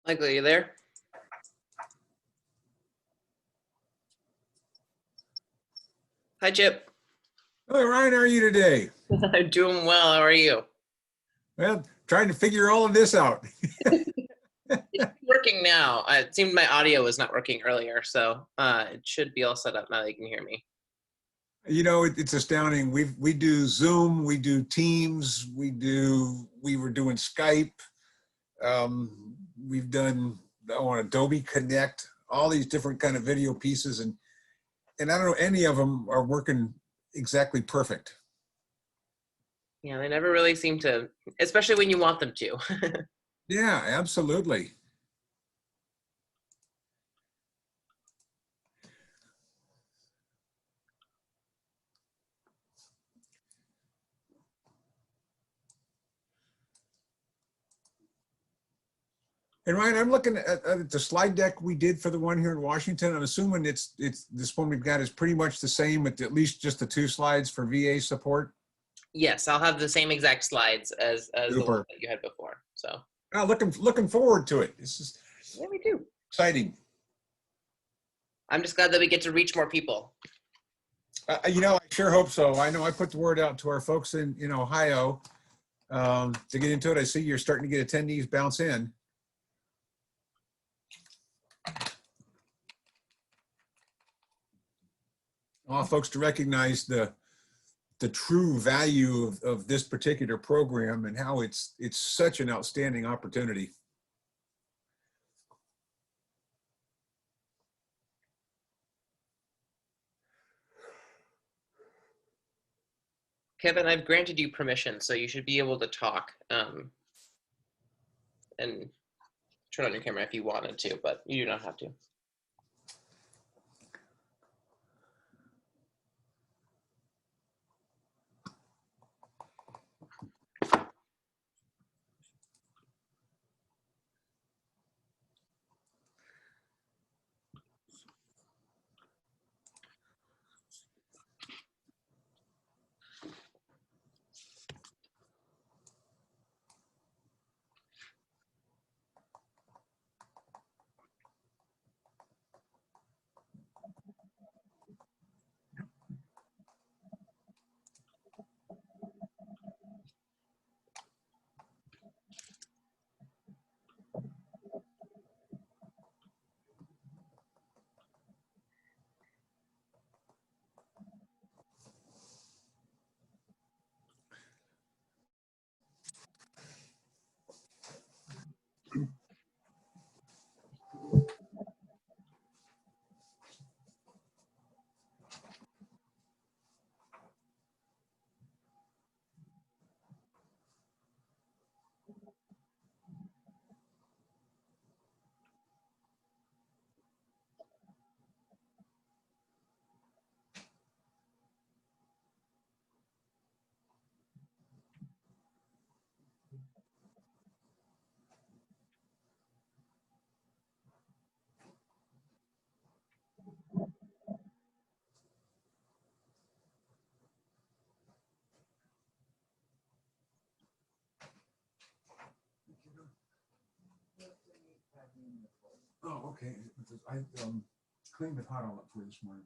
Michael, are you there? Hi, Chip. Hey, Ryan, how are you today? I'm doing well. How are you? Well, trying to figure all of this out. It's working now. It seemed my audio was not working earlier, so it should be all set up now that you can hear me. You know, it's astounding. We do Zoom, we do Teams, we were doing Skype. We've done on Adobe Connect, all these different kind of video pieces, and I don't know, any of them are working exactly perfect. Yeah, they never really seem to, especially when you want them to. Yeah, absolutely. And Ryan, I'm looking at the slide deck we did for the one here in Washington. I'm assuming it's this one we've got is pretty much the same, with at least just the 2 slides for VA support. Yes, I'll have the same exact slides as the one Super. that you had before. So Oh, looking forward to it. This is yeah, we do. exciting. I'm just glad that we get to reach more people. You know, I sure hope so. I know I put the word out to our folks in Ohio to get into it. I see you're starting to get attendees bounce in. I want folks to recognize the true value of this particular program and how it's such an outstanding opportunity. Kevin, I've granted you permission, so you should be able to talk and turn on your camera if you wanted to, but you do not have to. Oh, okay. I cleaned it hot all up for you this morning.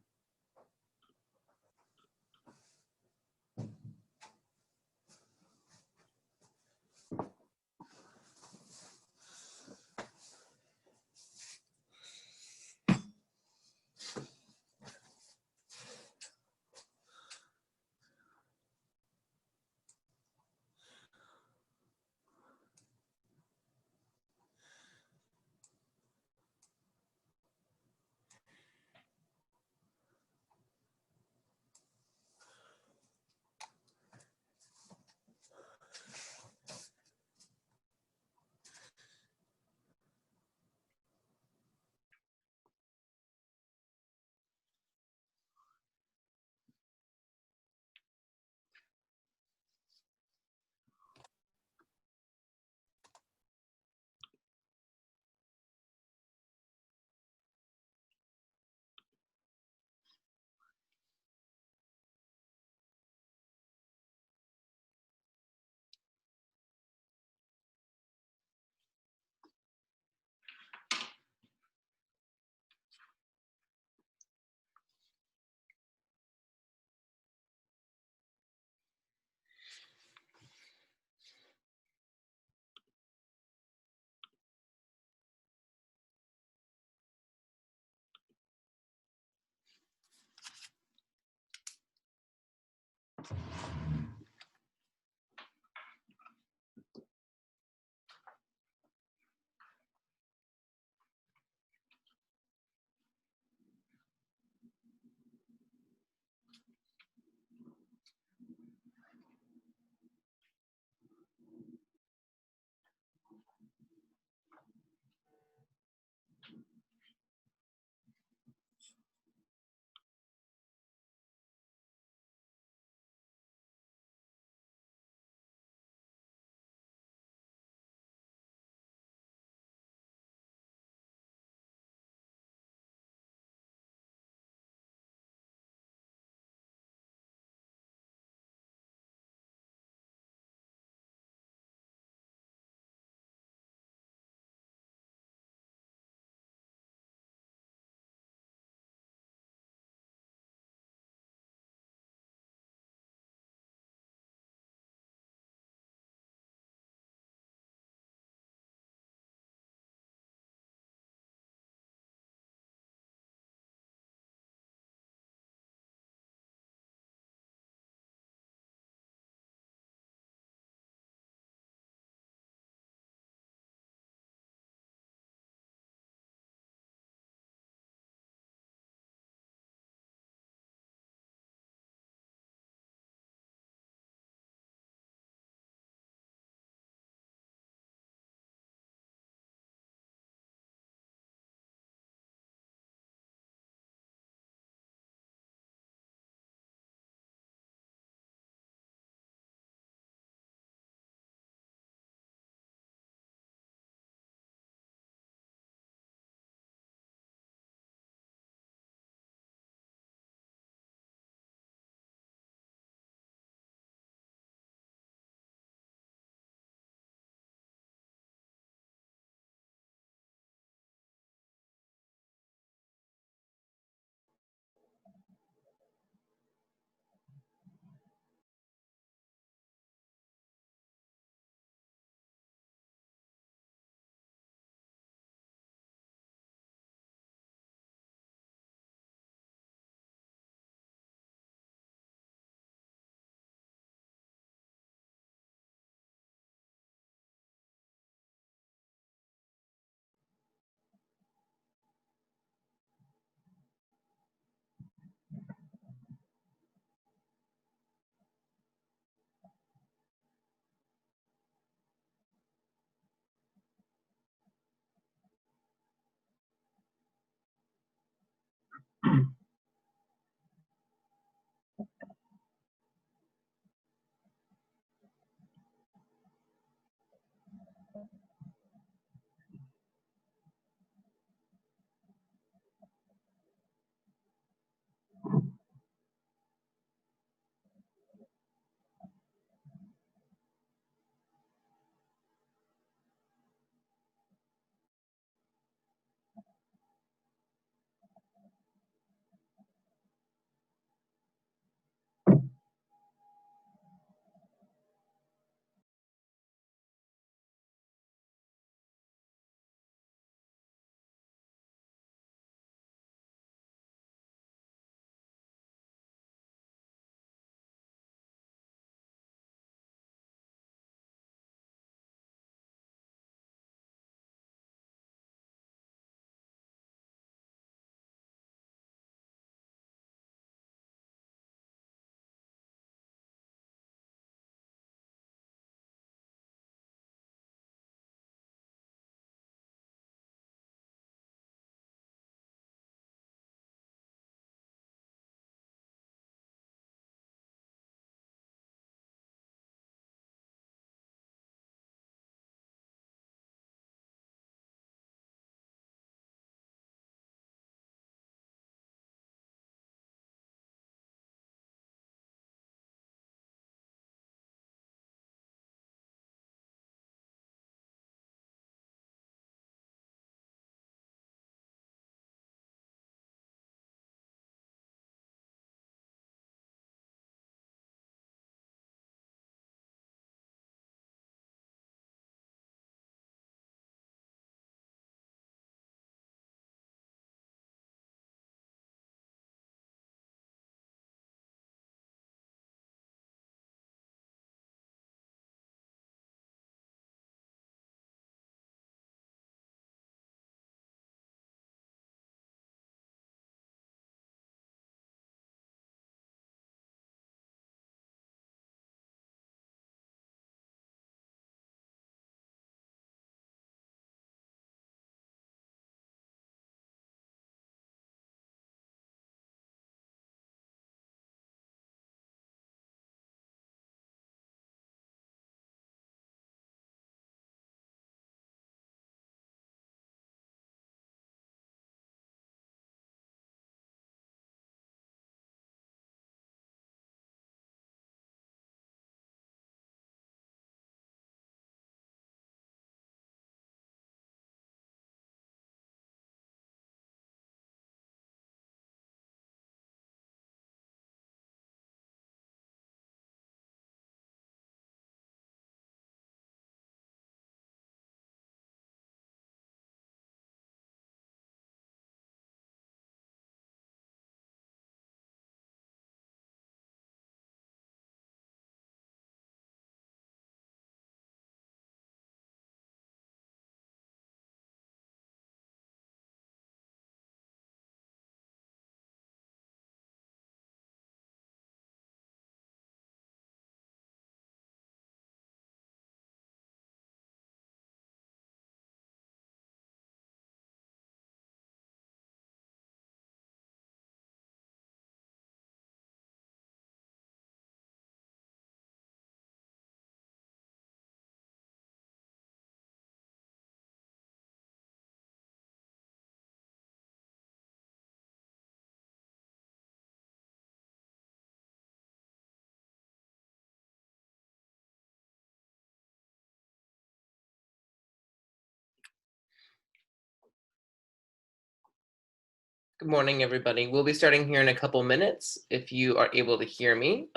Good morning, everybody. We'll be starting here in a couple minutes. If you are able to hear me,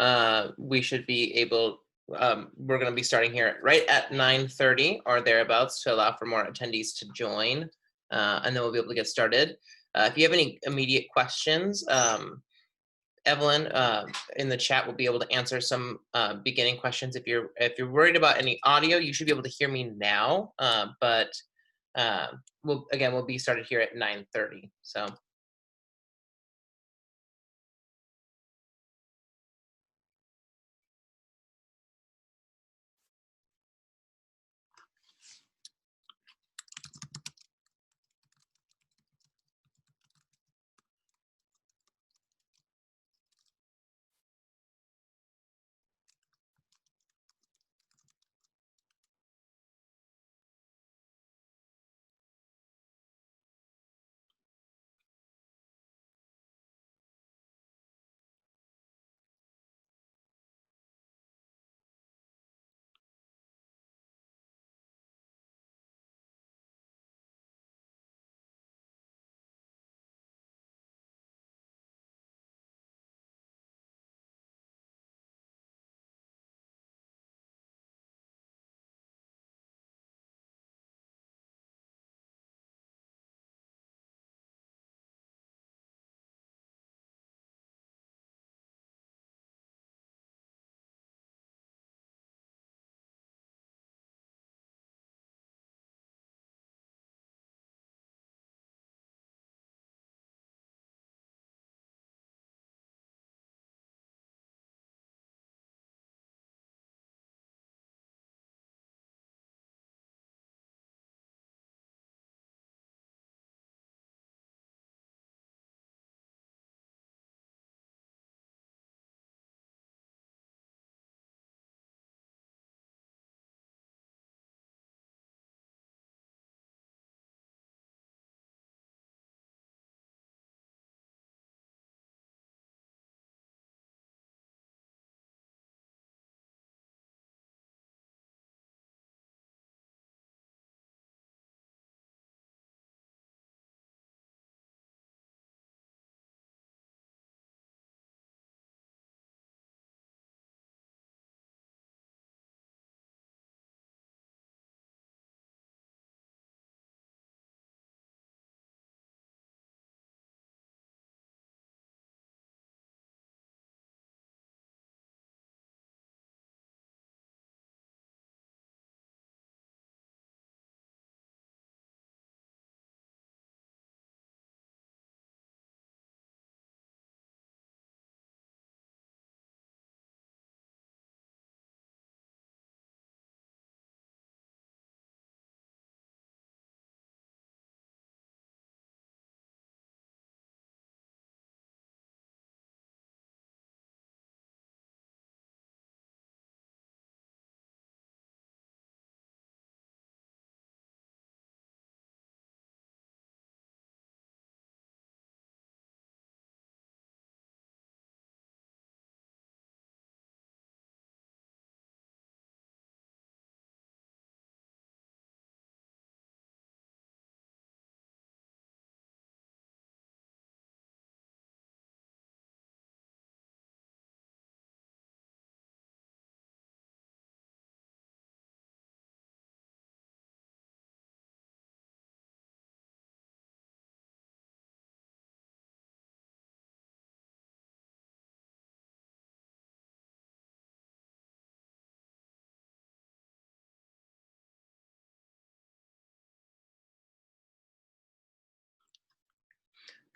we should be able, we're going to be starting here right at 9:30 or thereabouts to allow for more attendees to join, and then we'll be able to get started. If you have any immediate questions, Evelyn in the chat will be able to answer some beginning questions. If you're worried about any audio, you should be able to hear me now, but we'll be started here at 9:30. So.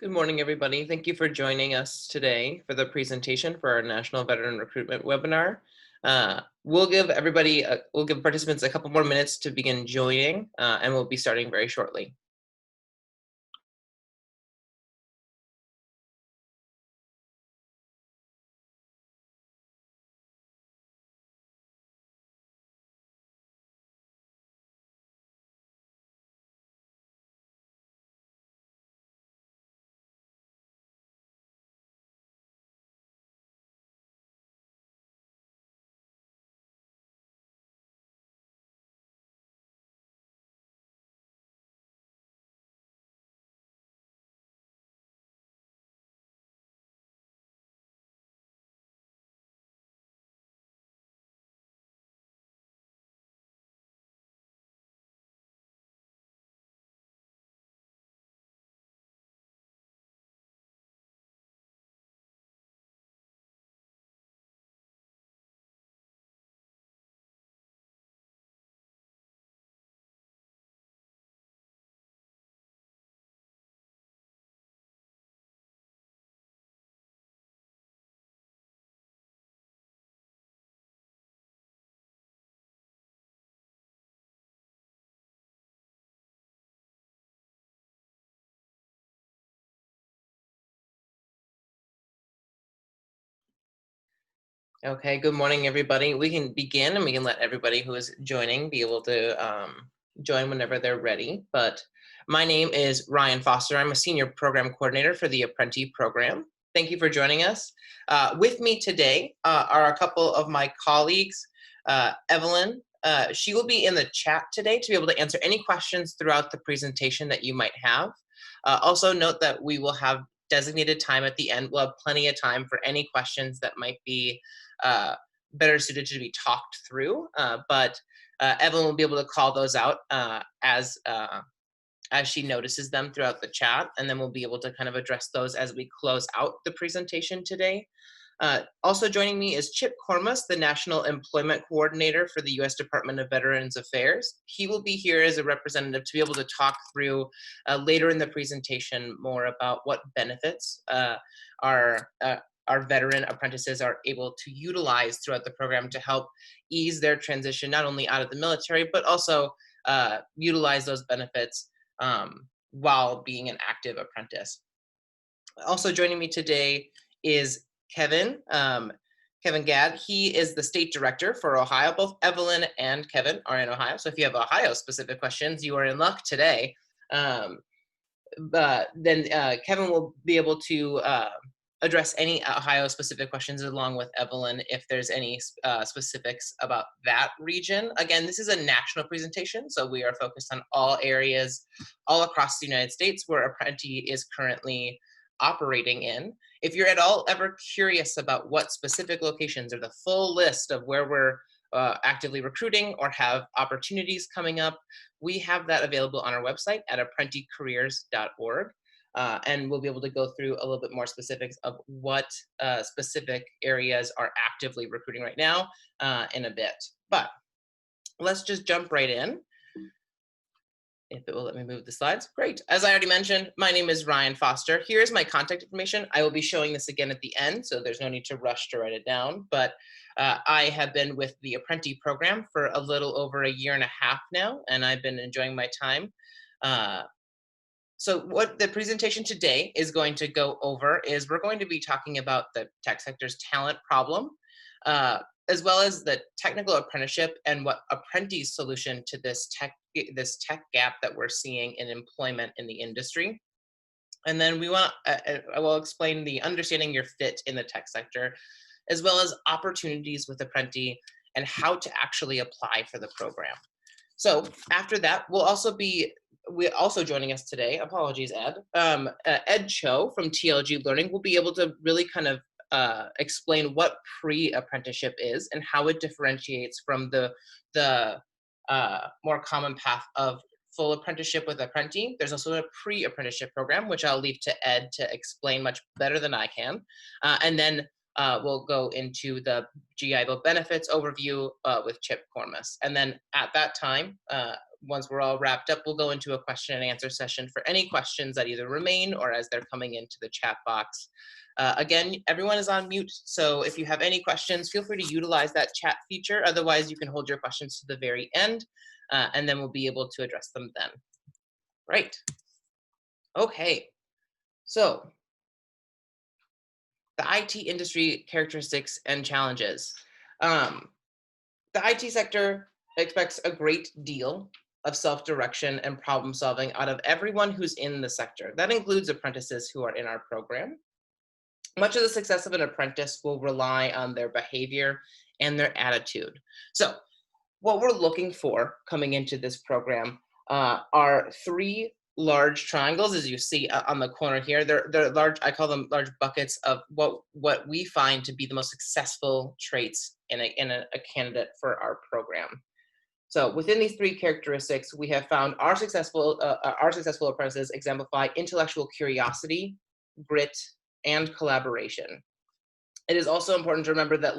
Good morning, everybody. Thank you for joining us today for the presentation for our National Veteran Recruitment webinar. We'll give participants a couple more minutes to begin joining, and we'll be starting very shortly. Okay, good morning, everybody. We can begin and we can let everybody who is joining be able to join whenever they're ready. But my name is Ryan Foster. I'm a senior program coordinator for the Apprenti program. Thank you for joining us. With me today are a couple of my colleagues. Evelyn, she will be in the chat today to be able to answer any questions throughout the presentation that you might have. Also note that we will have designated time at the end. We'll have plenty of time for any questions that might be uh, better suited to be talked through. But Evelyn will be able to call those out as she notices them throughout the chat, and then we'll be able to kind of address those as we close out the presentation today. Also joining me is Chip Kormas, the National Employment Coordinator for the U.S. Department of Veterans Affairs. He will be here as a representative to be able to talk through later in the presentation more about what benefits our veteran apprentices are able to utilize throughout the program to help ease their transition, not only out of the military, but also utilize those benefits while being an active apprentice. Also joining me today is Kevin, Kevin Gadd. He is the state director for Ohio. Both Evelyn and Kevin are in Ohio. So if you have Ohio specific questions, you are in luck today. But then Kevin will be able to address any Ohio specific questions along with Evelyn if there's any specifics about that region. Again, this is a national presentation, so we are focused on all areas all across the United States where Apprenti is currently operating in. If you're at all ever curious about what specific locations or the full list of where we're actively recruiting or have opportunities coming up, we have that available on our website at apprenticareers.org. And we'll be able to go through a little bit more specifics of what specific areas are actively recruiting right now in a bit. But let's just jump right in. If it will let me move the slides, great. As I already mentioned, my name is Ryan Foster. Here's my contact information. I will be showing this again at the end, so there's no need to rush to write it down. But I have been with the Apprenti program for a little over a year and a half now, and I've been enjoying my time. So what the presentation today is going to go over is we're going to be talking about the tech sector's talent problem, as well as the technical apprenticeship and what Apprenti's solution to this tech gap that we're seeing in employment in the industry. And then I will explain the understanding your fit in the tech sector, as well as opportunities with Apprenti and how to actually apply for the program. So after that, we're also joining us today. Apologies, Ed. Ed Cho from TLG Learning will be able to really kind of explain what pre-apprenticeship is and how it differentiates from the more common path of full apprenticeship with Apprenti. There's also a pre-apprenticeship program, which I'll leave to Ed to explain much better than I can. And then we'll go into the GI Bill benefits overview with Chip Kormas. And then at that time, once we're all wrapped up, we'll go into a question and answer session for any questions that either remain or as they're coming into the chat box. Again, everyone is on mute, so if you have any questions, feel free to utilize that chat feature. Otherwise, you can hold your questions to the very end, and then we'll be able to address them then. Right. Okay. So the IT industry characteristics and challenges. The IT sector expects a great deal of self-direction and problem solving out of everyone who's in the sector. That includes apprentices who are in our program. Much of the success of an apprentice will rely on their behavior and their attitude. So what we're looking for coming into this program are three large triangles, as you see on the corner here. They're large, I call them large buckets of what we find to be the most successful traits in a candidate for our program. So within these three characteristics, we have found our successful apprentices exemplify intellectual curiosity, grit, and collaboration. It is also important to remember that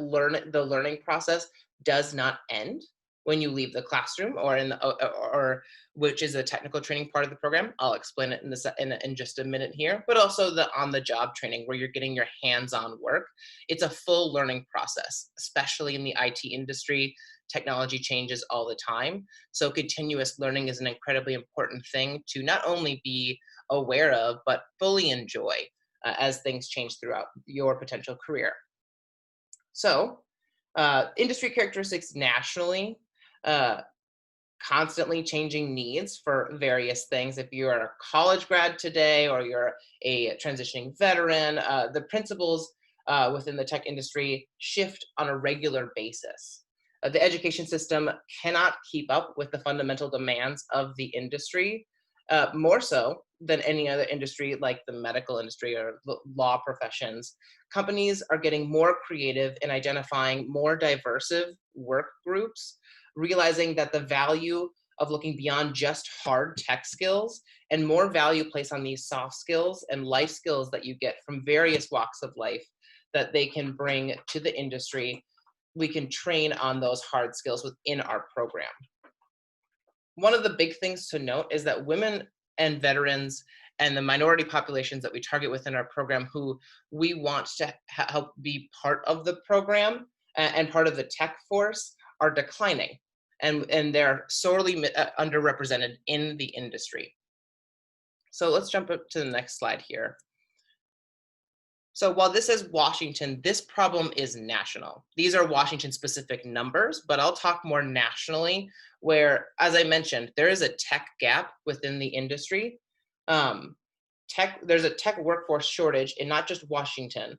the learning process does not end when you leave the classroom or which is a technical training part of the program. I'll explain it in just a minute here, but also the on-the-job training where you're getting your hands-on work. It's a full learning process, especially in the IT industry. Technology changes all the time. So continuous learning is an incredibly important thing to not only be aware of, but fully enjoy as things change throughout your potential career. So Industry characteristics nationally, uh, constantly changing needs for various things. If you're a college grad today or you're a transitioning veteran, the principles within the tech industry shift on a regular basis. The education system cannot keep up with the fundamental demands of the industry, more so than any other industry like the medical industry or law professions. Companies are getting more creative in identifying more diverse work groups, realizing that the value of looking beyond just hard tech skills and more value placed on these soft skills and life skills that you get from various walks of life that they can bring to the industry. We can train on those hard skills within our program. One of the big things to note is that women and veterans and the minority populations that we target within our program who we want to help be part of the program and part of the tech force are declining, and they're sorely underrepresented in the industry. So let's jump up to the next slide here. So while this is Washington, this problem is national. These are Washington specific numbers, but I'll talk more nationally where, as I mentioned, there is a tech gap within the industry. There's a tech workforce shortage in not just Washington.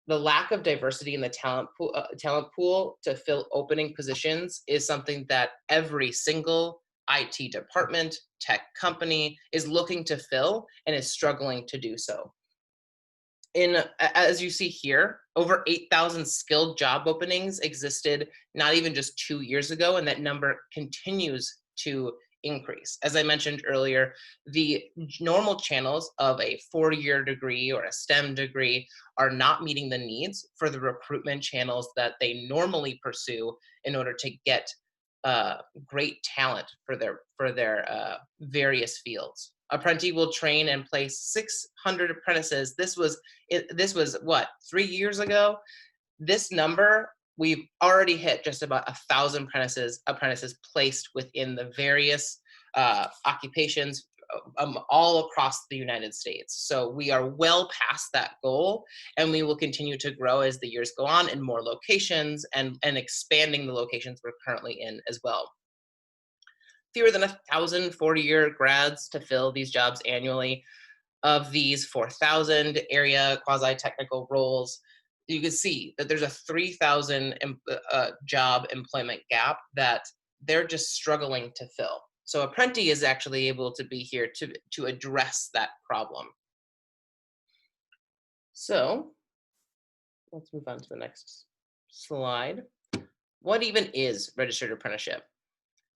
The lack of diversity in the talent pool to fill opening positions is something that every single IT department, tech company is looking to fill and is struggling to do so. As you see here, over 8,000 skilled job openings existed not even just 2 years ago, and that number continues to increase. As I mentioned earlier, the normal channels of a 4-year degree or a STEM degree are not meeting the needs for the recruitment channels that they normally pursue in order to get great talent for their various fields. Apprenti will train and place 600 apprentices. This was what, 3 years ago? This number we've already hit just about 1,000 apprentices placed within the various occupations all across the United States. So we are well past that goal, and we will continue to grow as the years go on in more locations and expanding the locations we're currently in as well. Fewer than 1,000 40-year grads to fill these jobs annually. Of these 4,000 area quasi-technical roles, you can see that there's a 3,000 job employment gap that they're just struggling to fill. So Apprenti is actually able to be here to address that problem. So let's move on to the next slide. What even is registered apprenticeship?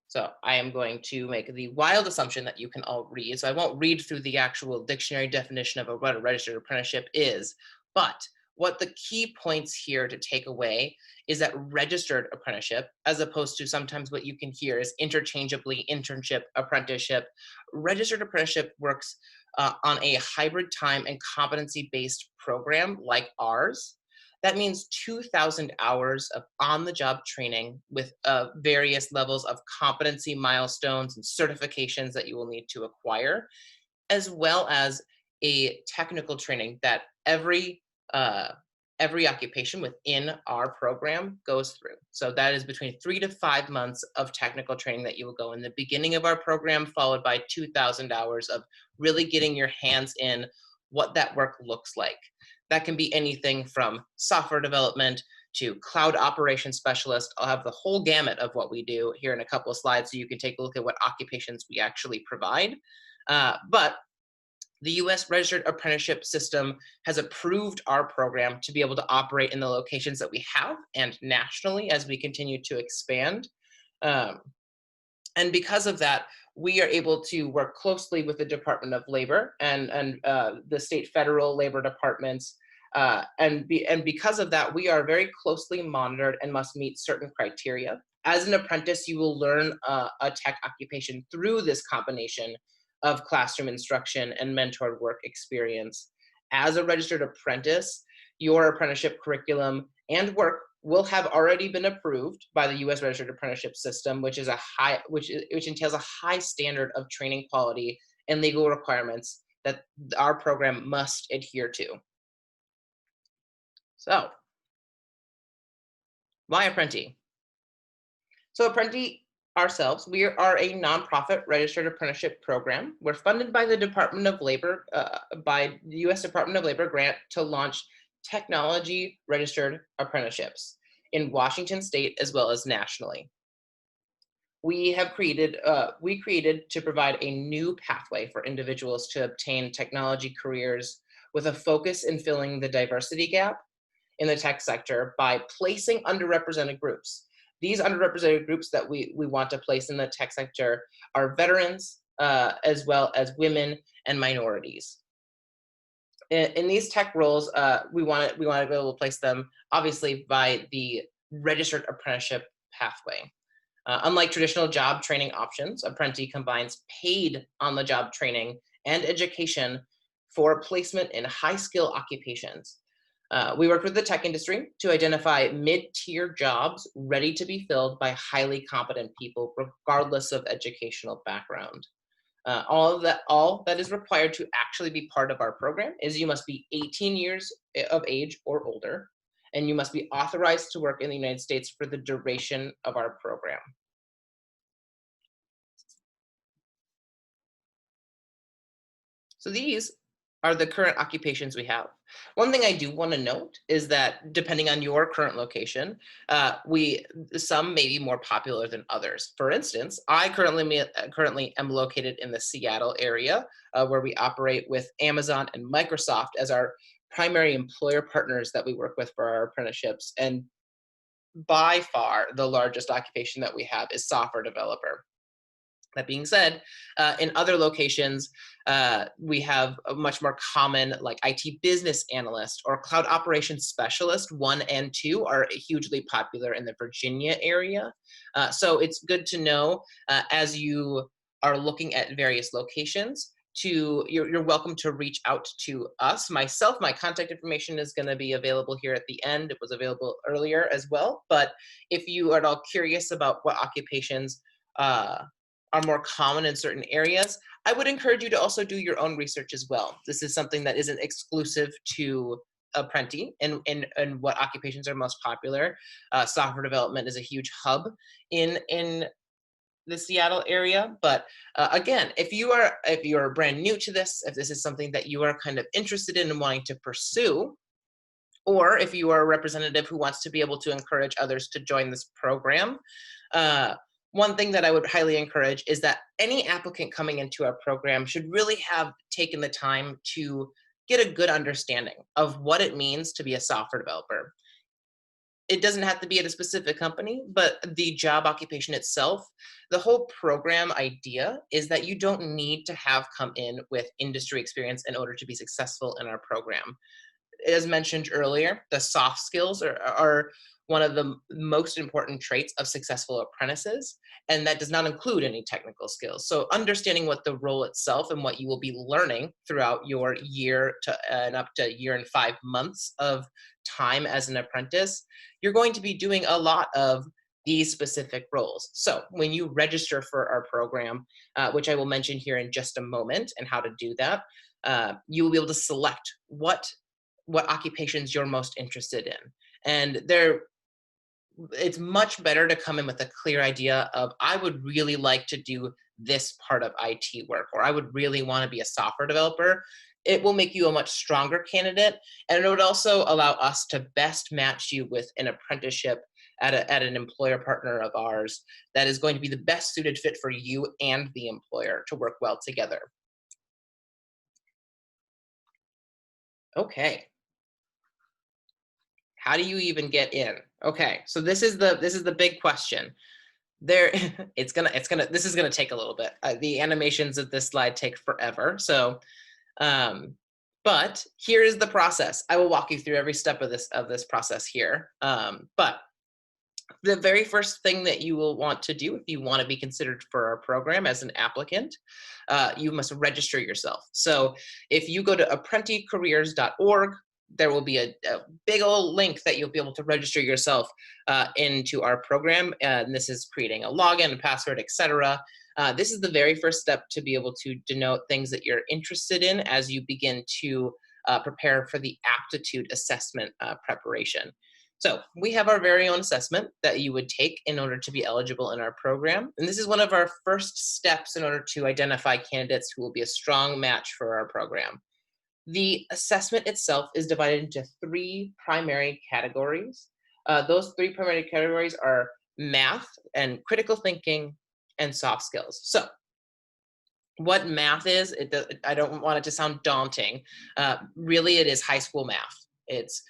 So I am going to make the wild assumption that you can all read. So I won't read through the actual dictionary definition of what a registered apprenticeship is, but what the key points here to take away is that registered apprenticeship, as opposed to sometimes what you can hear is interchangeably internship, apprenticeship. Registered apprenticeship works on a hybrid time and competency-based program like ours. That means 2,000 hours of on-the-job training with various levels of competency milestones and certifications that you will need to acquire, as well as a technical training that every occupation within our program goes through. So that is between 3 to 5 months of technical training that you will go in the beginning of our program, followed by 2,000 hours of really getting your hands in what that work looks like. That can be anything from software development to cloud operations specialist. I'll have the whole gamut of what we do here in a couple of slides so you can take a look at what occupations we actually provide. But the US Registered Apprenticeship System has approved our program to be able to operate in the locations that we have and nationally as we continue to expand. And because of that, we are able to work closely with the Department of Labor and the state federal labor departments. And because of that, we are very closely monitored and must meet certain criteria. As an apprentice, you will learn a tech occupation through this combination of classroom instruction and mentored work experience. As a registered apprentice, your apprenticeship curriculum and work will have already been approved by the U.S. Registered Apprenticeship System, which entails a high standard of training quality and legal requirements that our program must adhere to. So Why Apprenti? So Apprenti ourselves, we are a nonprofit registered apprenticeship program. We're funded by the Department of Labor, by the U.S. Department of Labor grant to launch technology registered apprenticeships in Washington State as well as nationally. We created to provide a new pathway for individuals to obtain technology careers with a focus in filling the diversity gap in the tech sector by placing underrepresented groups. These underrepresented groups that we want to place in the tech sector are veterans, as well as women and minorities. In these tech roles, we want to be able to place them obviously by the registered apprenticeship pathway. Unlike traditional job training options, Apprenti combines paid on-the-job training and education for placement in high-skill occupations. We worked with the tech industry to identify mid-tier jobs ready to be filled by highly competent people, regardless of educational background. All that is required to actually be part of our program is you must be 18 years of age or older, and you must be authorized to work in the United States for the duration of our program. So these are the current occupations we have. One thing I do want to note is that depending on your current location, we some may be more popular than others. For instance, I currently am located in the Seattle area, where we operate with Amazon and Microsoft as our primary employer partners that we work with for our apprenticeships. And by far, the largest occupation that we have is software developer. That being said, in other locations, we have a much more common, like IT business analyst or cloud operations specialist. 1 and 2 are hugely popular in the Virginia area. So it's good to know, as you are looking at various locations, you're welcome to reach out to us. Myself, my contact information is going to be available here at the end. It was available earlier as well. But if you are at all curious about what occupations are more common in certain areas, I would encourage you to also do your own research as well. This is something that isn't exclusive to Apprenti and what occupations are most popular. Software development is a huge hub in the Seattle area. But again, if you are brand new to this, if this is something that you are kind of interested in and wanting to pursue, or if you are a representative who wants to be able to encourage others to join this program, one thing that I would highly encourage is that any applicant coming into our program should really have taken the time to get a good understanding of what it means to be a software developer. It doesn't have to be at a specific company, but the job occupation itself, the whole program idea is that you don't need to have come in with industry experience in order to be successful in our program. As mentioned earlier, the soft skills are one of the most important traits of successful apprentices, and that does not include any technical skills. So understanding what the role itself and what you will be learning throughout your year to and up to year and 5 months of time as an apprentice, you're going to be doing a lot of these specific roles. So when you register for our program, which I will mention here in just a moment and how to do that, you will be able to select what occupations you're most interested in. And it's much better to come in with a clear idea of, I would really like to do this part of IT work, or I would really want to be a software developer. It will make you a much stronger candidate. And it would also allow us to best match you with an apprenticeship at an employer partner of ours that is going to be the best suited fit for you and the employer to work well together. Okay. How do you even get in? Okay, so this is the big question. There, this is gonna take a little bit. The animations of this slide take forever. So, but here is the process. I will walk you through every step of this process here. But the very first thing that you will want to do if you want to be considered for our program as an applicant, you must register yourself. So if you go to apprenticareers.org, there will be a big old link that you'll be able to register yourself into our program. And this is creating a login, a password, etc. This is the very first step to be able to denote things that you're interested in as you begin to prepare for the aptitude assessment preparation. So we have our very own assessment that you would take in order to be eligible in our program. And this is one of our first steps in order to identify candidates who will be a strong match for our program. The assessment itself is divided into three primary categories. Those three primary categories are math and critical thinking and soft skills. So what math is, I don't want it to sound daunting. Really, it is high school math. It's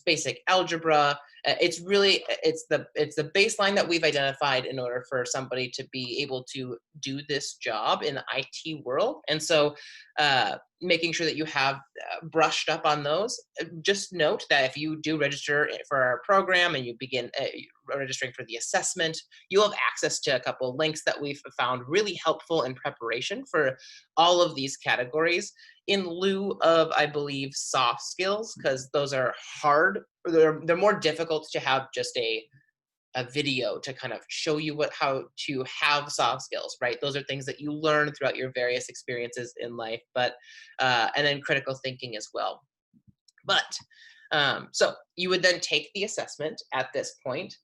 basic algebra. It's really it's the baseline that we've identified in order for somebody to be able to do this job in the IT world. And so, making sure that you have brushed up on those. Just note that if you do register for our program and you begin registering for the assessment, you'll have access to a couple of links that we've found really helpful in preparation for all of these categories in lieu of, I believe, soft skills, because those are hard. They're more difficult to have just a video to kind of show you how to have soft skills, right? Those are things that you learn throughout your various experiences in life, but and then critical thinking as well. But so you would then take the assessment at this point.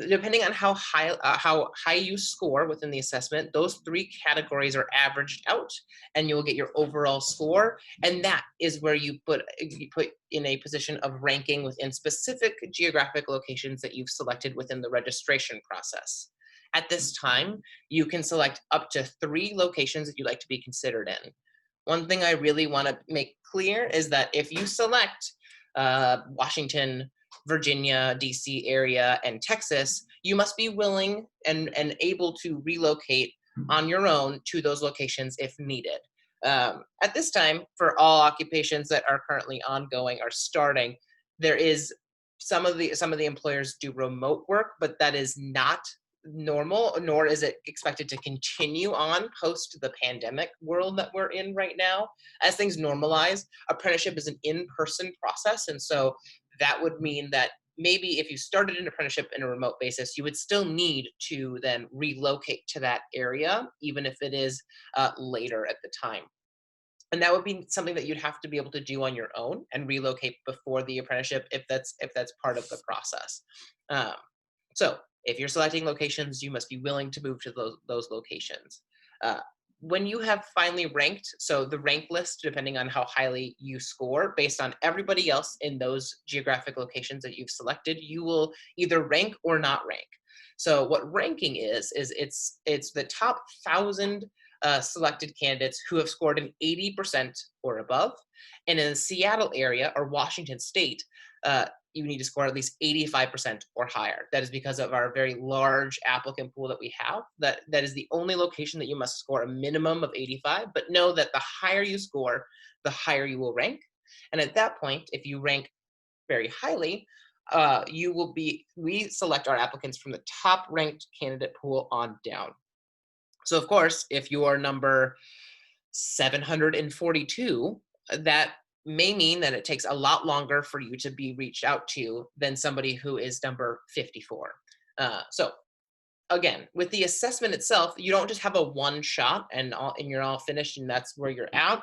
Depending on how high you score within the assessment, those three categories are averaged out, and you'll get your overall score. And that is where you put in a position of ranking within specific geographic locations that you've selected within the registration process. At this time, you can select up to 3 locations that you'd like to be considered in. One thing I really want to make clear is that if you select Washington, Virginia, DC area, and Texas, you must be willing and able to relocate on your own to those locations if needed. At this time, for all occupations that are currently ongoing or starting, there is some of the employers do remote work, but that is not normal, nor is it expected to continue on post the pandemic world that we're in right now. As things normalize, apprenticeship is an in-person process, and so that would mean that maybe if you started an apprenticeship in a remote basis, you would still need to then relocate to that area, even if it is later at the time. And that would be something that you'd have to be able to do on your own and relocate before the apprenticeship if that's part of the process. Um, so if you're selecting locations, you must be willing to move to those locations. Uh, when you have finally ranked, so the rank list, depending on how highly you score, based on everybody else in those geographic locations that you've selected, you will either rank or not rank. So what ranking is it's the top 1,000 selected candidates who have scored an 80% or above. And in the Seattle area or Washington State, you need to score at least 85% or higher. That is because of our very large applicant pool that we have. That is the only location that you must score a minimum of 85, but know that the higher you score, the higher you will rank. And at that point, if you rank very highly, we select our applicants from the top ranked candidate pool on down. So of course, if you are number 742, that may mean that it takes a lot longer for you to be reached out to than somebody who is number 54. So again, with the assessment itself, you don't just have a one shot and you're all finished and that's where you're at.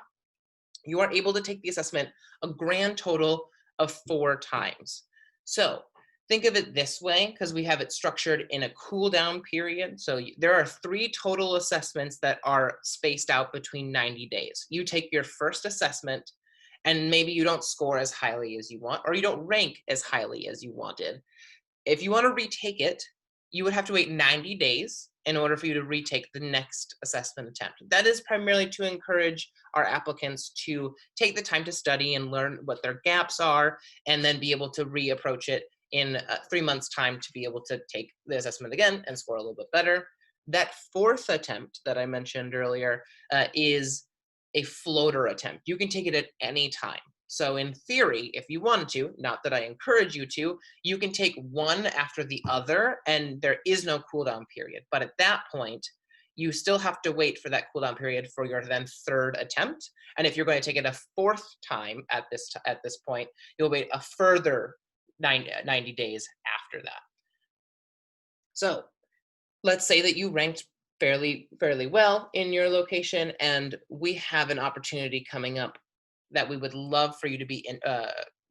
You are able to take the assessment a grand total of 4 times. So think of it this way, because we have it structured in a cool down period. So there are 3 total assessments that are spaced out between 90 days. You take your first assessment and maybe you don't score as highly as you want, or you don't rank as highly as you wanted. If you want to retake it, you would have to wait 90 days in order for you to retake the next assessment attempt. That is primarily to encourage our applicants to take the time to study and learn what their gaps are, and then be able to reapproach it in 3 months' time to be able to take the assessment again and score a little bit better. That 4th attempt that I mentioned earlier is a floater attempt. You can take it at any time. So in theory, if you wanted to, not that I encourage you to, you can take one after the other and there is no cooldown period. But at that point, you still have to wait for that cooldown period for your then 3rd attempt. And if you're going to take it a 4th time at this point, you'll wait a further 90 days after that. So let's say that you ranked fairly well in your location, and we have an opportunity coming up that we would love for you to be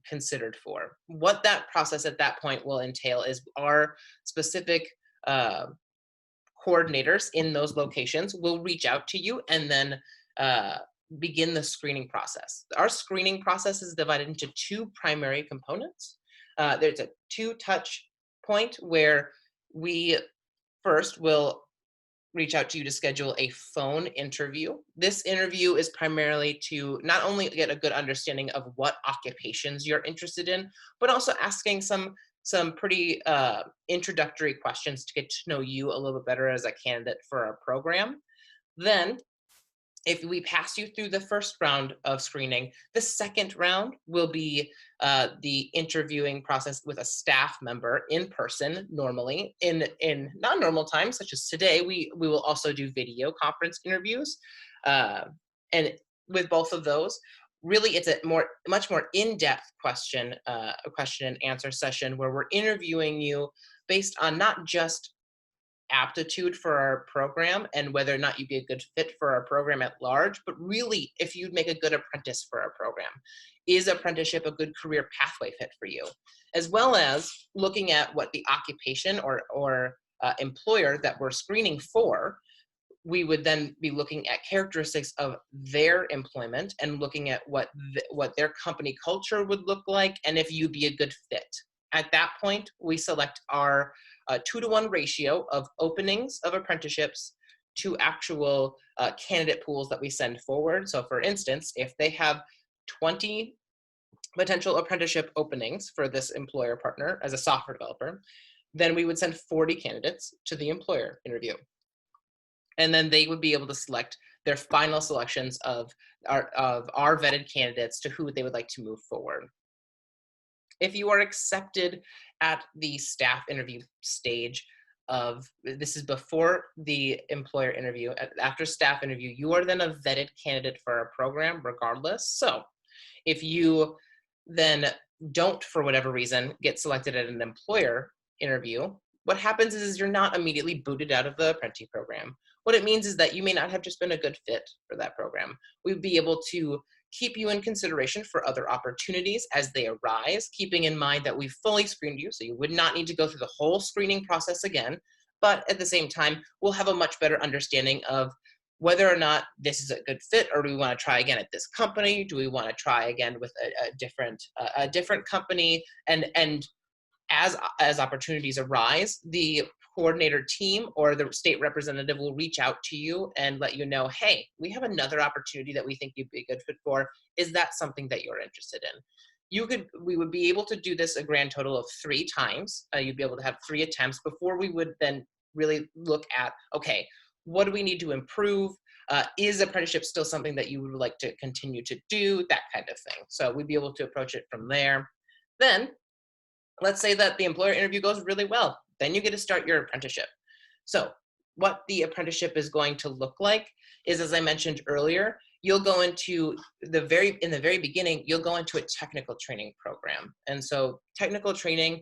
considered for. What that process at that point will entail is our specific uh, coordinators in those locations will reach out to you and then uh, begin the screening process. Our screening process is divided into two primary components. There's a two-touch point where we first will reach out to you to schedule a phone interview. This interview is primarily to not only get a good understanding of what occupations you're interested in, but also asking some pretty introductory questions to get to know you a little bit better as a candidate for our program. Then if we pass you through the first round of screening, the second round will be the interviewing process with a staff member in person. Normally, in non-normal times, such as today, we will also do video conference interviews, uh, and with both of those, really, it's a much more in-depth a question and answer session where we're interviewing you based on not just aptitude for our program and whether or not you'd be a good fit for our program at large, but really if you'd make a good apprentice for our program. Is apprenticeship a good career pathway fit for you? As well as looking at what the occupation or employer that we're screening for, we would then be looking at characteristics of their employment and looking at what their company culture would look like and if you'd be a good fit. At that point, we select our 2-to-1 ratio of openings of apprenticeships to actual candidate pools that we send forward. So for instance, if they have 20 potential apprenticeship openings for this employer partner as a software developer, then we would send 40 candidates to the employer interview. And then they would be able to select their final selections of our vetted candidates to who they would like to move forward. If you are accepted at the staff interview stage this is before the employer interview, after staff interview, you are then a vetted candidate for our program regardless. So if you then don't, for whatever reason, get selected at an employer interview, what happens is you're not immediately booted out of the Apprenti program. What it means is that you may not have just been a good fit for that program. We'd be able to keep you in consideration for other opportunities as they arise, keeping in mind that we've fully screened you, so you would not need to go through the whole screening process again. But at the same time, we'll have a much better understanding of whether or not this is a good fit, or do we want to try again at this company? Do we want to try again with a different company? And as opportunities arise, the coordinator team or the state representative will reach out to you and let you know, hey, we have another opportunity that we think you'd be a good fit for. Is that something that you're interested in? We would be able to do this a grand total of 3 times. You'd be able to have 3 attempts before we would then really look at, okay, what do we need to improve? Is apprenticeship still something that you would like to continue to do? That kind of thing. So we'd be able to approach it from there. Then let's say that the employer interview goes really well. Then you get to start your apprenticeship. So what the apprenticeship is going to look like is, as I mentioned earlier, you'll go into in the very beginning, you'll go into a technical training program. And so technical training,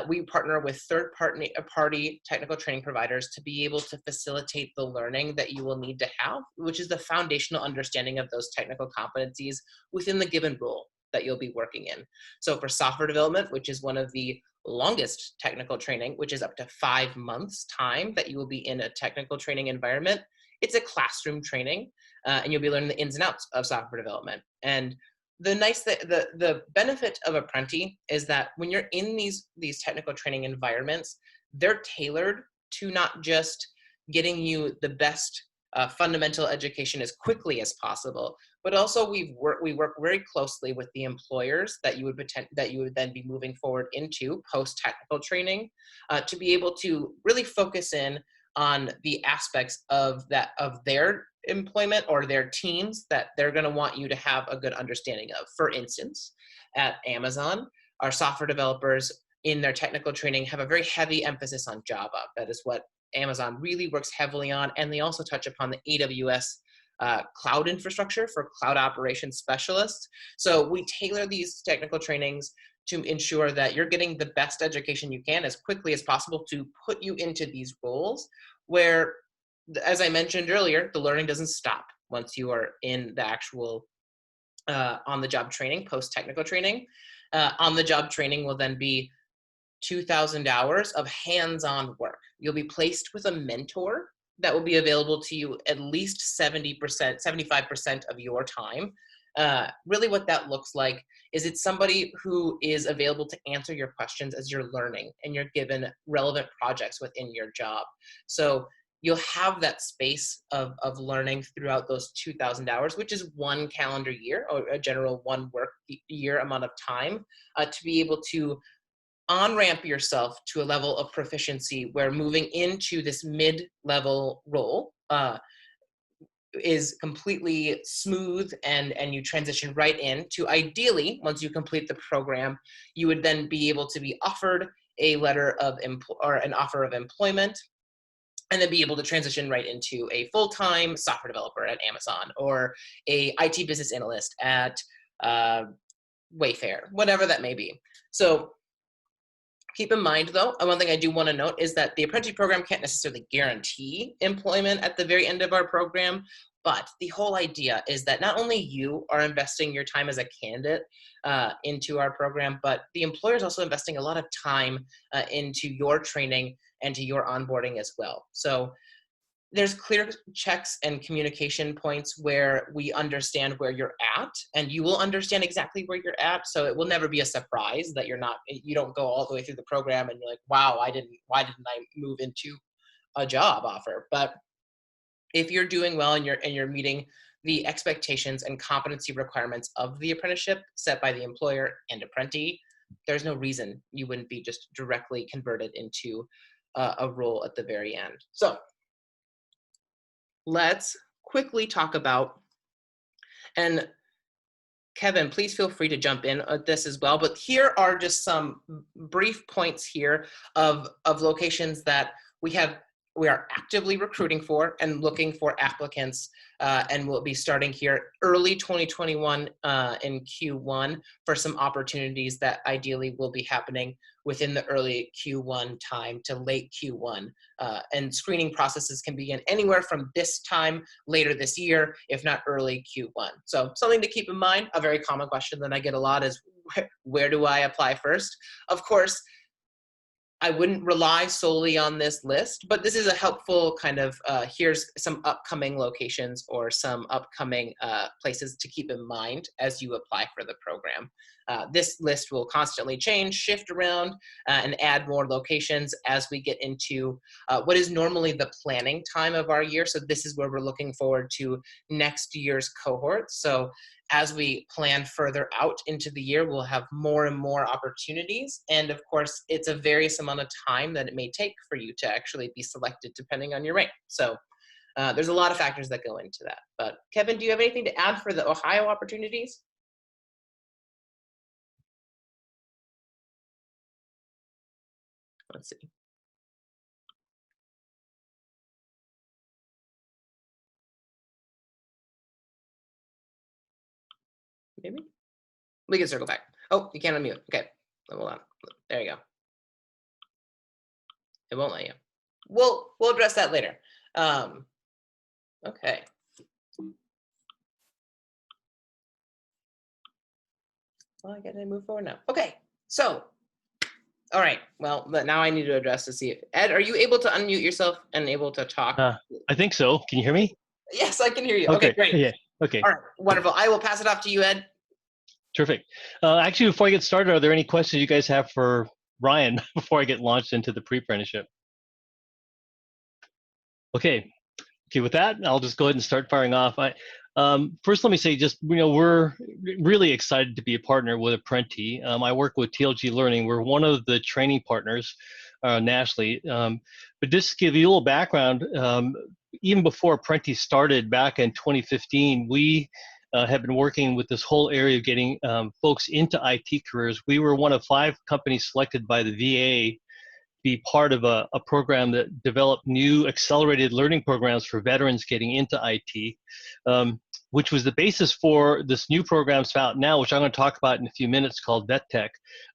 we partner with third-party technical training providers to be able to facilitate the learning that you will need to have, which is the foundational understanding of those technical competencies within the given role that you'll be working in. So for software development, which is one of the longest technical training, which is up to 5 months time that you will be in a technical training environment, it's a classroom training, and you'll be learning the ins and outs of software development. And the benefit of Apprenti is that when you're in these technical training environments, they're tailored to not just getting you the best fundamental education as quickly as possible, but also we work very closely with the employers that you would then be moving forward into post technical training, to be able to really focus in on the aspects of their employment or their teams that they're going to want you to have a good understanding of. For instance, at Amazon, our software developers in their technical training have a very heavy emphasis on Java. That is what Amazon really works heavily on, and they also touch upon the AWS cloud infrastructure for cloud operations specialists. So we tailor these technical trainings to ensure that you're getting the best education you can as quickly as possible to put you into these roles where, as I mentioned earlier, the learning doesn't stop once you are in the actual on-the-job training, post-technical training. On-the-job training will then be 2,000 hours of hands-on work. You'll be placed with a mentor that will be available to you at least 70%, 75% of your time. Really what that looks like is it's somebody who is available to answer your questions as you're learning and you're given relevant projects within your job. So you'll have that space of learning throughout those 2,000 hours, which is 1 calendar year, or a general 1 work year amount of time, to be able to on-ramp yourself to a level of proficiency where moving into this mid-level role is completely smooth, and you transition right in to, ideally, once you complete the program, you would then be able to be offered a letter of or an offer of employment, and then be able to transition right into a full-time software developer at Amazon, or a IT business analyst at Wayfair, whatever that may be. So keep in mind, though, one thing I do want to note is that the Apprenti program can't necessarily guarantee employment at the very end of our program, but the whole idea is that not only you are investing your time as a candidate into our program, but the employer is also investing a lot of time into your training and to your onboarding as well. So there's clear checks and communication points where we understand where you're at, and you will understand exactly where you're at. So it will never be a surprise that you don't go all the way through the program and you're like, wow, why didn't I move into a job offer? But if you're doing well and you're meeting the expectations and competency requirements of the apprenticeship set by the employer and Apprenti, there's no reason you wouldn't be just directly converted into a role at the very end. So let's quickly talk about, and Kevin, please feel free to jump in at this as well, but here are just some brief points here of locations that we are actively recruiting for and looking for applicants, and we'll be starting here early 2021 in Q1 for some opportunities that ideally will be happening within the early Q1 time to late Q1. And screening processes can begin anywhere from this time later this year, if not early Q1. So something to keep in mind. A very common question that I get a lot is, where do I apply first? Of course, I wouldn't rely solely on this list, but this is a helpful kind of, here's some upcoming locations or some upcoming places to keep in mind as you apply for the program. This list will constantly change, shift around, and add more locations as we get into what is normally the planning time of our year. So this is where we're looking forward to next year's cohort. So as we plan further out into the year, we'll have more and more opportunities. And of course, it's a various amount of time that it may take for you to actually be selected depending on your rank. So there's a lot of factors that go into that. But Kevin, do you have anything to add for the Ohio opportunities? Let's see. Maybe we can circle back. Oh, you can't unmute. Okay, hold on. There you go. It won't let you. We'll address that later. Okay. Well, I gotta move forward now. Okay, so, all right. Well, now I need to address to see if, Ed, are you able to unmute yourself and able to talk? I think so. Can you hear me? Yes, I can hear you. Okay, great. Yeah. Okay. All right, wonderful. I will pass it off to you, Ed. Terrific. Actually, before I get started, are there any questions you guys have for Ryan before I get launched into the pre-apprenticeship? Okay. With that, I'll just go ahead and start firing off. First, let me say, we're really excited to be a partner with Apprenti. I work with TLG Learning. We're one of the training partners nationally. But just to give you a little background, even before Apprenti started back in 2015, we have been working with this whole area of getting folks into IT careers. We were one of 5 companies selected by the VA be part of a program that developed new accelerated learning programs for veterans getting into IT, which was the basis for this new program out now, which I'm going to talk about in a few minutes, called VetTech.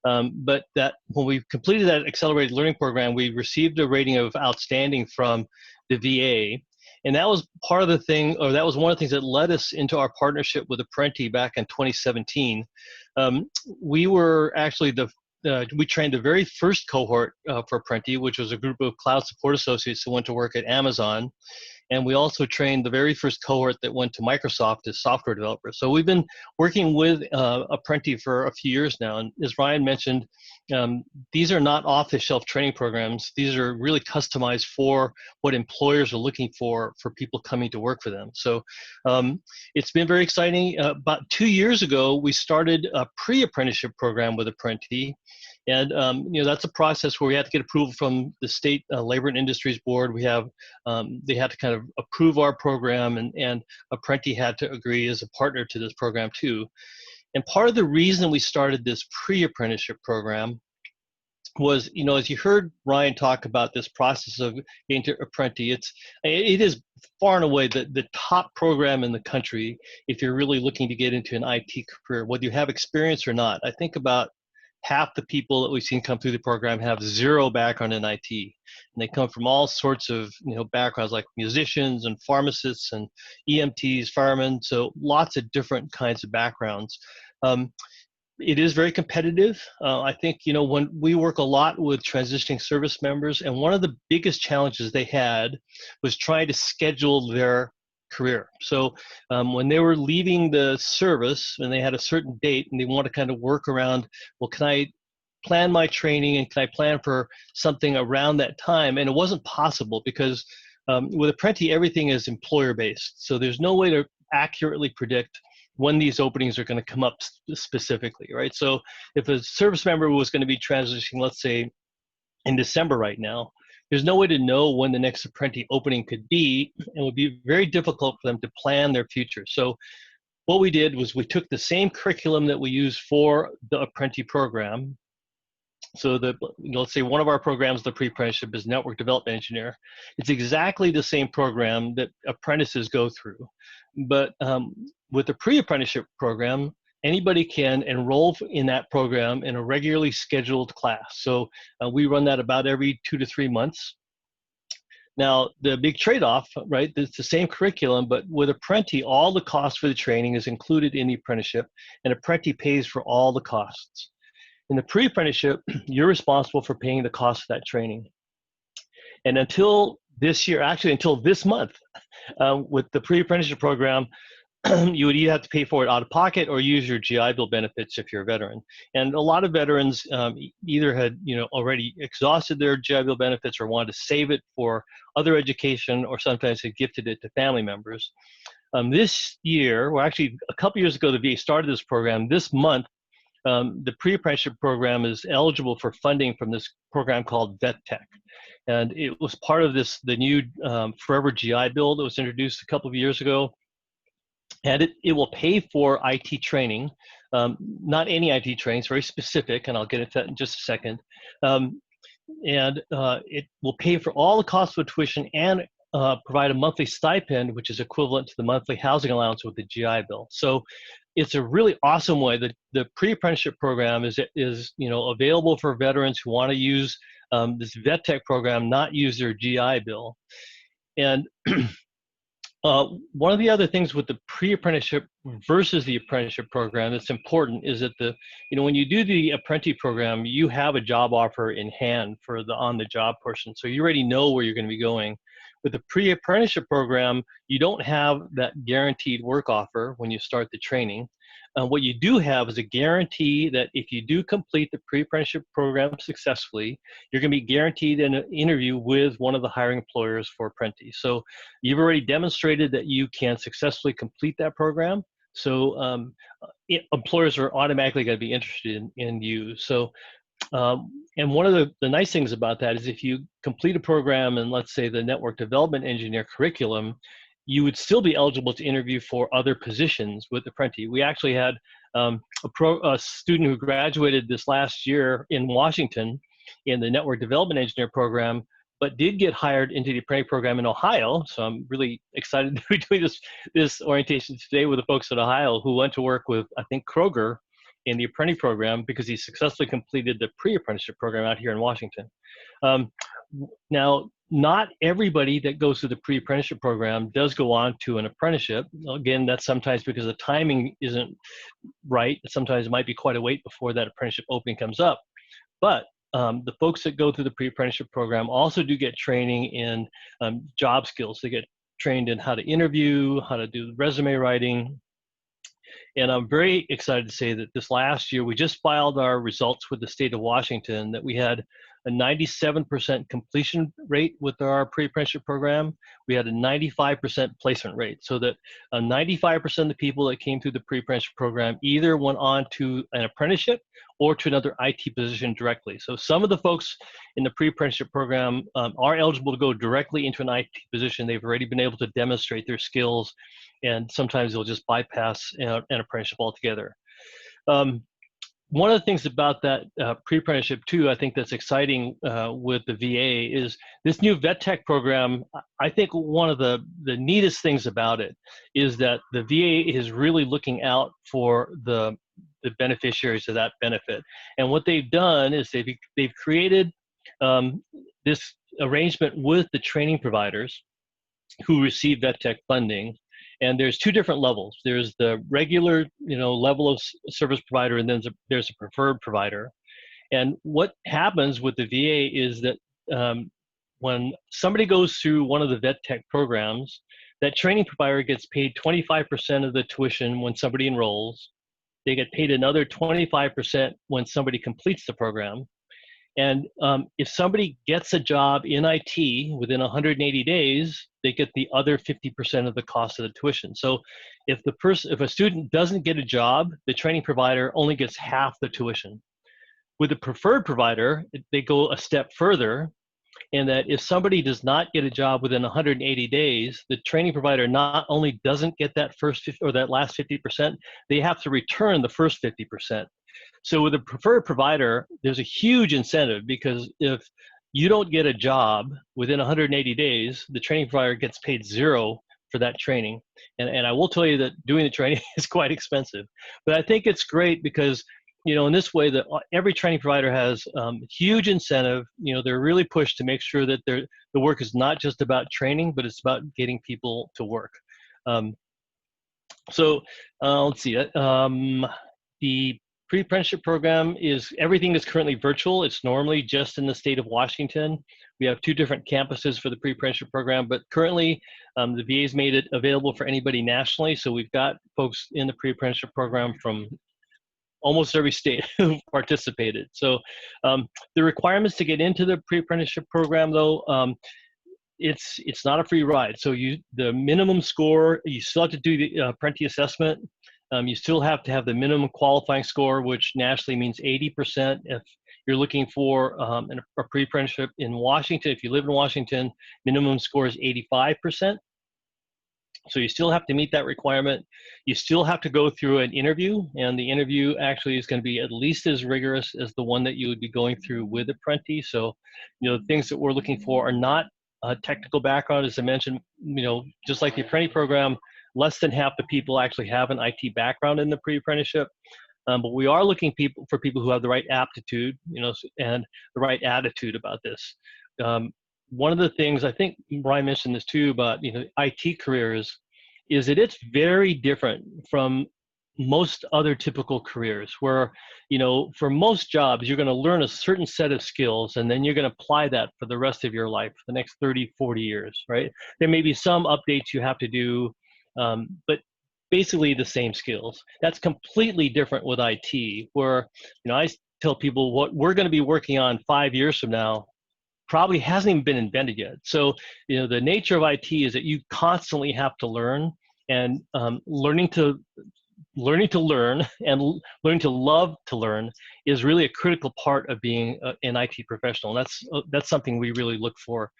But that when we completed that accelerated learning program, we received a rating of outstanding from the VA. And that was part of the thing, or that was one of the things that led us into our partnership with Apprenti back in 2017. We were actually we trained the very first cohort for Apprenti, which was a group of cloud support associates who went to work at Amazon. And we also trained the very first cohort that went to Microsoft as software developers. So we've been working with Apprenti for a few years now. And as Ryan mentioned, these are not off-the-shelf training programs. These are really customized for what employers are looking for people coming to work for them. So it's been very exciting. About 2 years ago, we started a pre-apprenticeship program with Apprenti. And that's a process where we have to get approval from the state Labor and Industries Board. We have they had to kind of approve our program, and Apprenti had to agree as a partner to this program too. And part of the reason we started this pre-apprenticeship program was, as you heard Ryan talk about this process of getting to Apprenti, it is far and away the top program in the country if you're really looking to get into an IT career, whether you have experience or not. I think about half the people that we've seen come through the program have zero background in IT. And they come from all sorts of backgrounds, like musicians and pharmacists and EMTs, firemen, so lots of different kinds of backgrounds. It is very competitive. I think, when we work a lot with transitioning service members, and one of the biggest challenges they had was trying to schedule their career. So when they were leaving the service and they had a certain date and they want to kind of work around, well, can I plan my training and can I plan for something around that time? And it wasn't possible because with Apprenti, everything is employer based. So there's no way to accurately predict when these openings are going to come up specifically, right? So if a service member was going to be transitioning, let's say in December right now, there's no way to know when the next Apprenti opening could be, and it would be very difficult for them to plan their future. So what we did was we took the same curriculum that we use for the Apprenti program. So let's say one of our programs, the pre-apprenticeship, is network development engineer. It's exactly the same program that apprentices go through. But with the pre-apprenticeship program, anybody can enroll in that program in a regularly scheduled class. So we run that about every 2 to 3 months. Now, the big trade-off, right, it's the same curriculum, but with Apprenti, all the cost for the training is included in the apprenticeship, and Apprenti pays for all the costs. In the pre-apprenticeship, you're responsible for paying the cost of that training. And until this year, actually until this month, with the pre-apprenticeship program, you would either have to pay for it out of pocket or use your GI Bill benefits if you're a veteran. And a lot of veterans either had already exhausted their GI Bill benefits or wanted to save it for other education, or sometimes had gifted it to family members. This year, well, actually a couple years ago, the VA started this program. This month, the pre-apprenticeship program is eligible for funding from this program called VetTech. And it was part of the new Forever GI Bill that was introduced a couple of years ago. And it will pay for IT training, not any IT training, it's very specific, and I'll get into that in just a second. It will pay for all the costs of tuition and provide a monthly stipend, which is equivalent to the monthly housing allowance with the GI Bill. So it's a really awesome way that the pre-apprenticeship program is available for veterans who want to use this VetTech program, not use their GI Bill. And one of the other things with the pre-apprenticeship versus the apprenticeship program that's important is that when you do the Apprenti program, you have a job offer in hand for the on-the-job portion. So you already know where you're going to be going. With the pre-apprenticeship program, you don't have that guaranteed work offer when you start the training. What you do have is a guarantee that if you do complete the pre-apprenticeship program successfully, you're going to be guaranteed an interview with one of the hiring employers for Apprenti. So you've already demonstrated that you can successfully complete that program. So employers are automatically going to be interested in you. So and one of the nice things about that is if you complete a program in, let's say, the network development engineer curriculum, you would still be eligible to interview for other positions with Apprenti. We actually had a student who graduated this last year in Washington in the network development engineer program, but did get hired into the Apprenti program in Ohio. So I'm really excited to be doing this orientation today with the folks at Ohio who went to work with, I think, Kroger in the Apprenti program because he successfully completed the pre-apprenticeship program out here in Washington. Now, not everybody that goes through the pre-apprenticeship program does go on to an apprenticeship. Again, that's sometimes because the timing isn't right. Sometimes it might be quite a wait before that apprenticeship opening comes up. But the folks that go through the pre-apprenticeship program also do get training in job skills. They get trained in how to interview, how to do resume writing. And I'm very excited to say that this last year, we just filed our results with the state of Washington, that we had a 97% completion rate with our pre-apprenticeship program. We had a 95% placement rate, so that 95% of the people that came through the pre-apprenticeship program either went on to an apprenticeship or to another IT position directly. So some of the folks in the pre-apprenticeship program are eligible to go directly into an IT position. They've already been able to demonstrate their skills, and sometimes they'll just bypass an apprenticeship altogether. One of the things about that pre-apprenticeship too, I think that's exciting with the VA is this new vet tech program. I think one of the neatest things about it is that the VA is really looking out for the beneficiaries of that benefit. And what they've done is they've created this arrangement with the training providers who receive vet tech funding. And there's two different levels. There's the regular, level of service provider, and then there's a preferred provider. And what happens with the VA is that when somebody goes through one of the vet tech programs, that training provider gets paid 25% of the tuition when somebody enrolls. They get paid another 25% when somebody completes the program. And if somebody gets a job in IT within 180 days, they get the other 50% of the cost of the tuition. So if a student doesn't get a job, the training provider only gets half the tuition. With a preferred provider, they go a step further, in that if somebody does not get a job within 180 days, the training provider not only doesn't get that first 50, or that last 50%, they have to return the first 50%. So with a preferred provider, there's a huge incentive, because if you don't get a job within 180 days, the training provider gets paid zero for that training. And I will tell you that doing the training is quite expensive. But I think it's great because, in this way, that every training provider has huge incentive. They're really pushed to make sure that the work is not just about training, but it's about getting people to work. Let's see. The pre-apprenticeship program everything is currently virtual. It's normally just in the state of Washington. We have two different campuses for the pre-apprenticeship program, but currently the VA's made it available for anybody nationally. So we've got folks in the pre-apprenticeship program from almost every state who participated. So the requirements to get into the pre-apprenticeship program, though, it's not a free ride. So the minimum score, you still have to do the Apprenti assessment. You still have to have the minimum qualifying score, which nationally means 80%. If you're looking for a pre-apprenticeship in Washington, if you live in Washington, minimum score is 85%. So you still have to meet that requirement. You still have to go through an interview, and the interview actually is going to be at least as rigorous as the one that you would be going through with Apprenti. So, the things that we're looking for are not a technical background. As I mentioned, just like the Apprenti program, less than half the people actually have an IT background in the pre-apprenticeship. But we are looking for people who have the right aptitude, and the right attitude about this. One of the things, I think Brian mentioned this too, about IT careers, is that it's very different from most other typical careers, where for most jobs you're going to learn a certain set of skills, and then you're going to apply that for the rest of your life, for the next 30-40 years, right? There may be some updates you have to do, but basically the same skills. That's completely different with IT, where I tell people what we're going to be working on 5 years from now probably hasn't even been invented yet. So the nature of IT is that you constantly have to learn, and learning to learn and learning to love to learn is really a critical part of being an IT professional. And that's something we really look for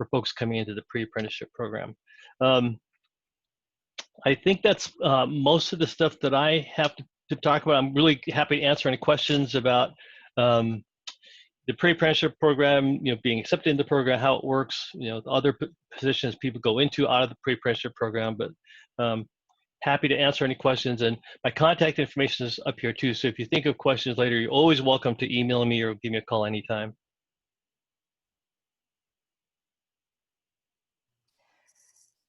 folks coming into the pre-apprenticeship program. I think that's most of the stuff that I have to talk about. I'm really happy to answer any questions about the pre-apprenticeship program, being accepted in the program, how it works, the other positions people go into out of the pre-apprenticeship program. But happy to answer any questions, and my contact information is up here too. So if you think of questions later, you're always welcome to email me or give me a call anytime.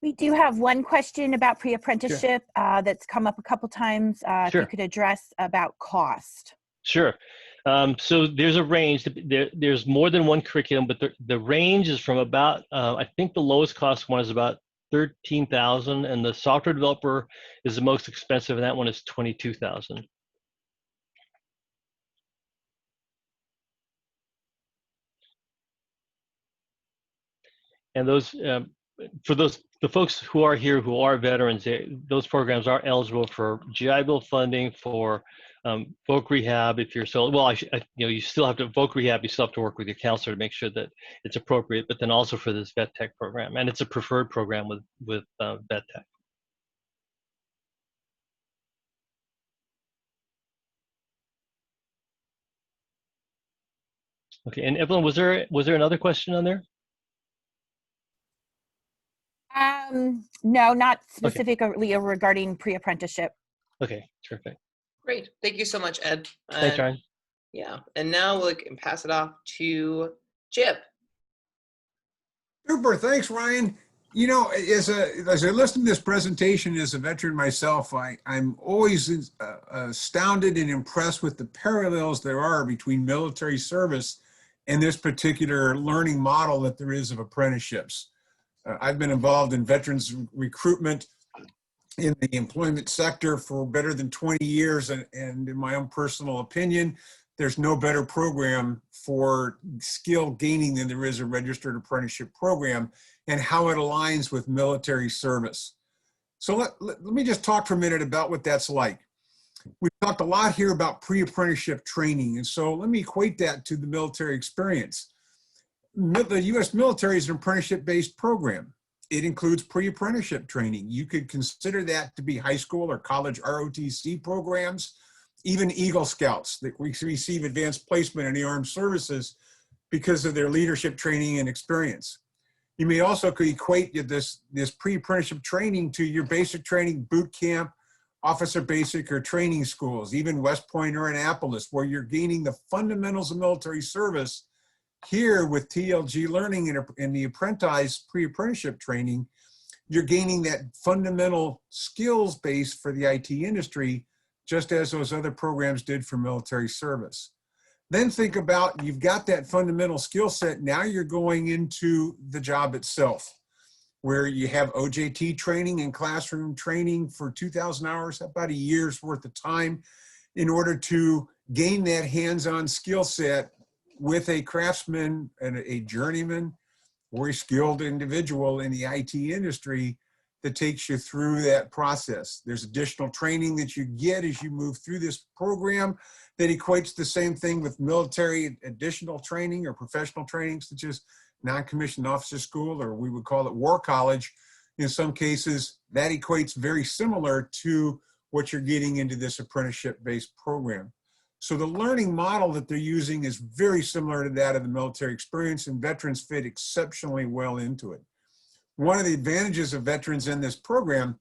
We do have one question about pre-apprenticeship that's come up a couple times. If Sure. you could address about cost. Sure. So there's a range. There's more than one curriculum, but the range is from about, I think the lowest cost one is about 13,000, and the software developer is the most expensive, and that one is 22,000. And those, for the folks who are here who are veterans, those programs are eligible for GI Bill funding, for voc rehab. If you're you still have to voc rehab. You still have to work with your counselor to make sure that it's appropriate. But then also for this vet tech program, and it's a preferred program with vet tech. Okay, and Evelyn, was there another question on there? No, not specifically regarding pre-apprenticeship. Okay, terrific. Great. Thank you so much, Ed. Thanks, Ryan. Yeah. And now we can pass it off to Chip. Super, thanks, Ryan. You know, as I listen to this presentation as a veteran myself, I'm always astounded and impressed with the parallels there are between military service and this particular learning model that there is of apprenticeships. I've been involved in veterans recruitment in the employment sector for better than 20 years, and in my own personal opinion, there's no better program for skill gaining than there is a registered apprenticeship program, and how it aligns with military service. So let me just talk for a minute about what that's like. We've talked a lot here about pre-apprenticeship training, and so let me equate that to the military experience. The U.S. military is an apprenticeship-based program. It includes pre-apprenticeship training. You could consider that to be high school or college ROTC programs, even Eagle Scouts that receive advanced placement in the armed services because of their leadership training and experience. You may also equate this pre-apprenticeship training to your basic training boot camp, officer basic or training schools, even West Point or Annapolis, where you're gaining the fundamentals of military service. Here with TLG Learning and the Apprentice pre-apprenticeship training, you're gaining that fundamental skills base for the IT industry, just as those other programs did for military service. Then think about, you've got that fundamental skill set, now you're going into the job itself, where you have OJT training and classroom training for 2,000 hours, about a year's worth of time, in order to gain that hands-on skill set with a craftsman and a journeyman or a skilled individual in the IT industry that takes you through that process. There's additional training that you get as you move through this program that equates the same thing with military additional training or professional training, such as non-commissioned officer school, or we would call it war college. In some cases, that equates very similar to what you're getting into this apprenticeship-based program. So the learning model that they're using is very similar to that of the military experience, and veterans fit exceptionally well into it. One of the advantages of veterans in this program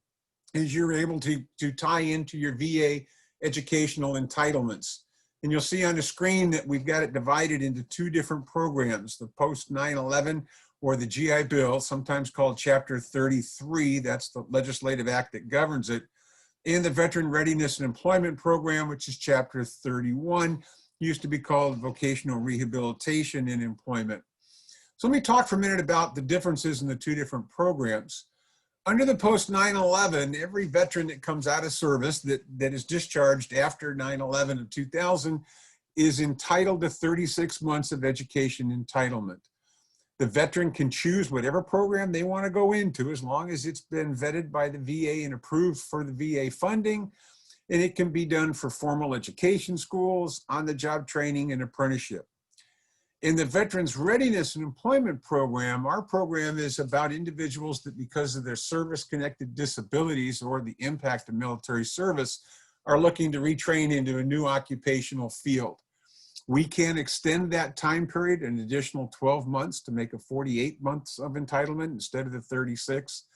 is you're able to tie into your VA educational entitlements. And you'll see on the screen that we've got it divided into two different programs, the post 9/11 or the GI Bill, sometimes called Chapter 33, that's the legislative act that governs it, and the Veteran Readiness and Employment Program, which is Chapter 31, used to be called Vocational Rehabilitation and Employment. So let me talk for a minute about the differences in the two different programs. Under the post 9/11, every veteran that comes out of service that is discharged after 9/11 of 2000 is entitled to 36 months of education entitlement. The veteran can choose whatever program they want to go into as long as it's been vetted by the VA and approved for the VA funding, and it can be done for formal education schools, on-the-job training, and apprenticeship. In the Veterans Readiness and Employment Program, our program is about individuals that, because of their service-connected disabilities or the impact of military service, are looking to retrain into a new occupational field. We can extend that time period an additional 12 months to make a 48 months of entitlement instead of the 36.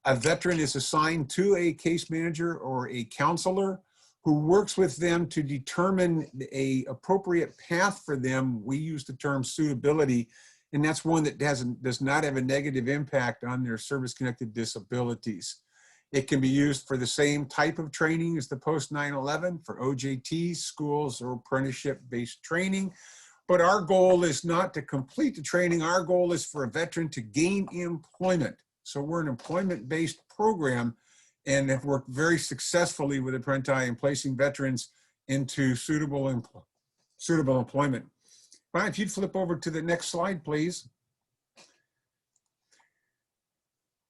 A veteran is assigned to a case manager or a counselor who works with them to determine an appropriate path for them. We use the term suitability and that's one that does not have a negative impact on their service-connected disabilities. It can be used for the same type of training as the post 9/11 for OJT, schools, or apprenticeship-based training. But our goal is not to complete the training. Our goal is for a veteran to gain employment. So we're an employment-based program and have worked very successfully with Apprenti in placing veterans into suitable employment. Brian, if you'd flip over to the next slide, please.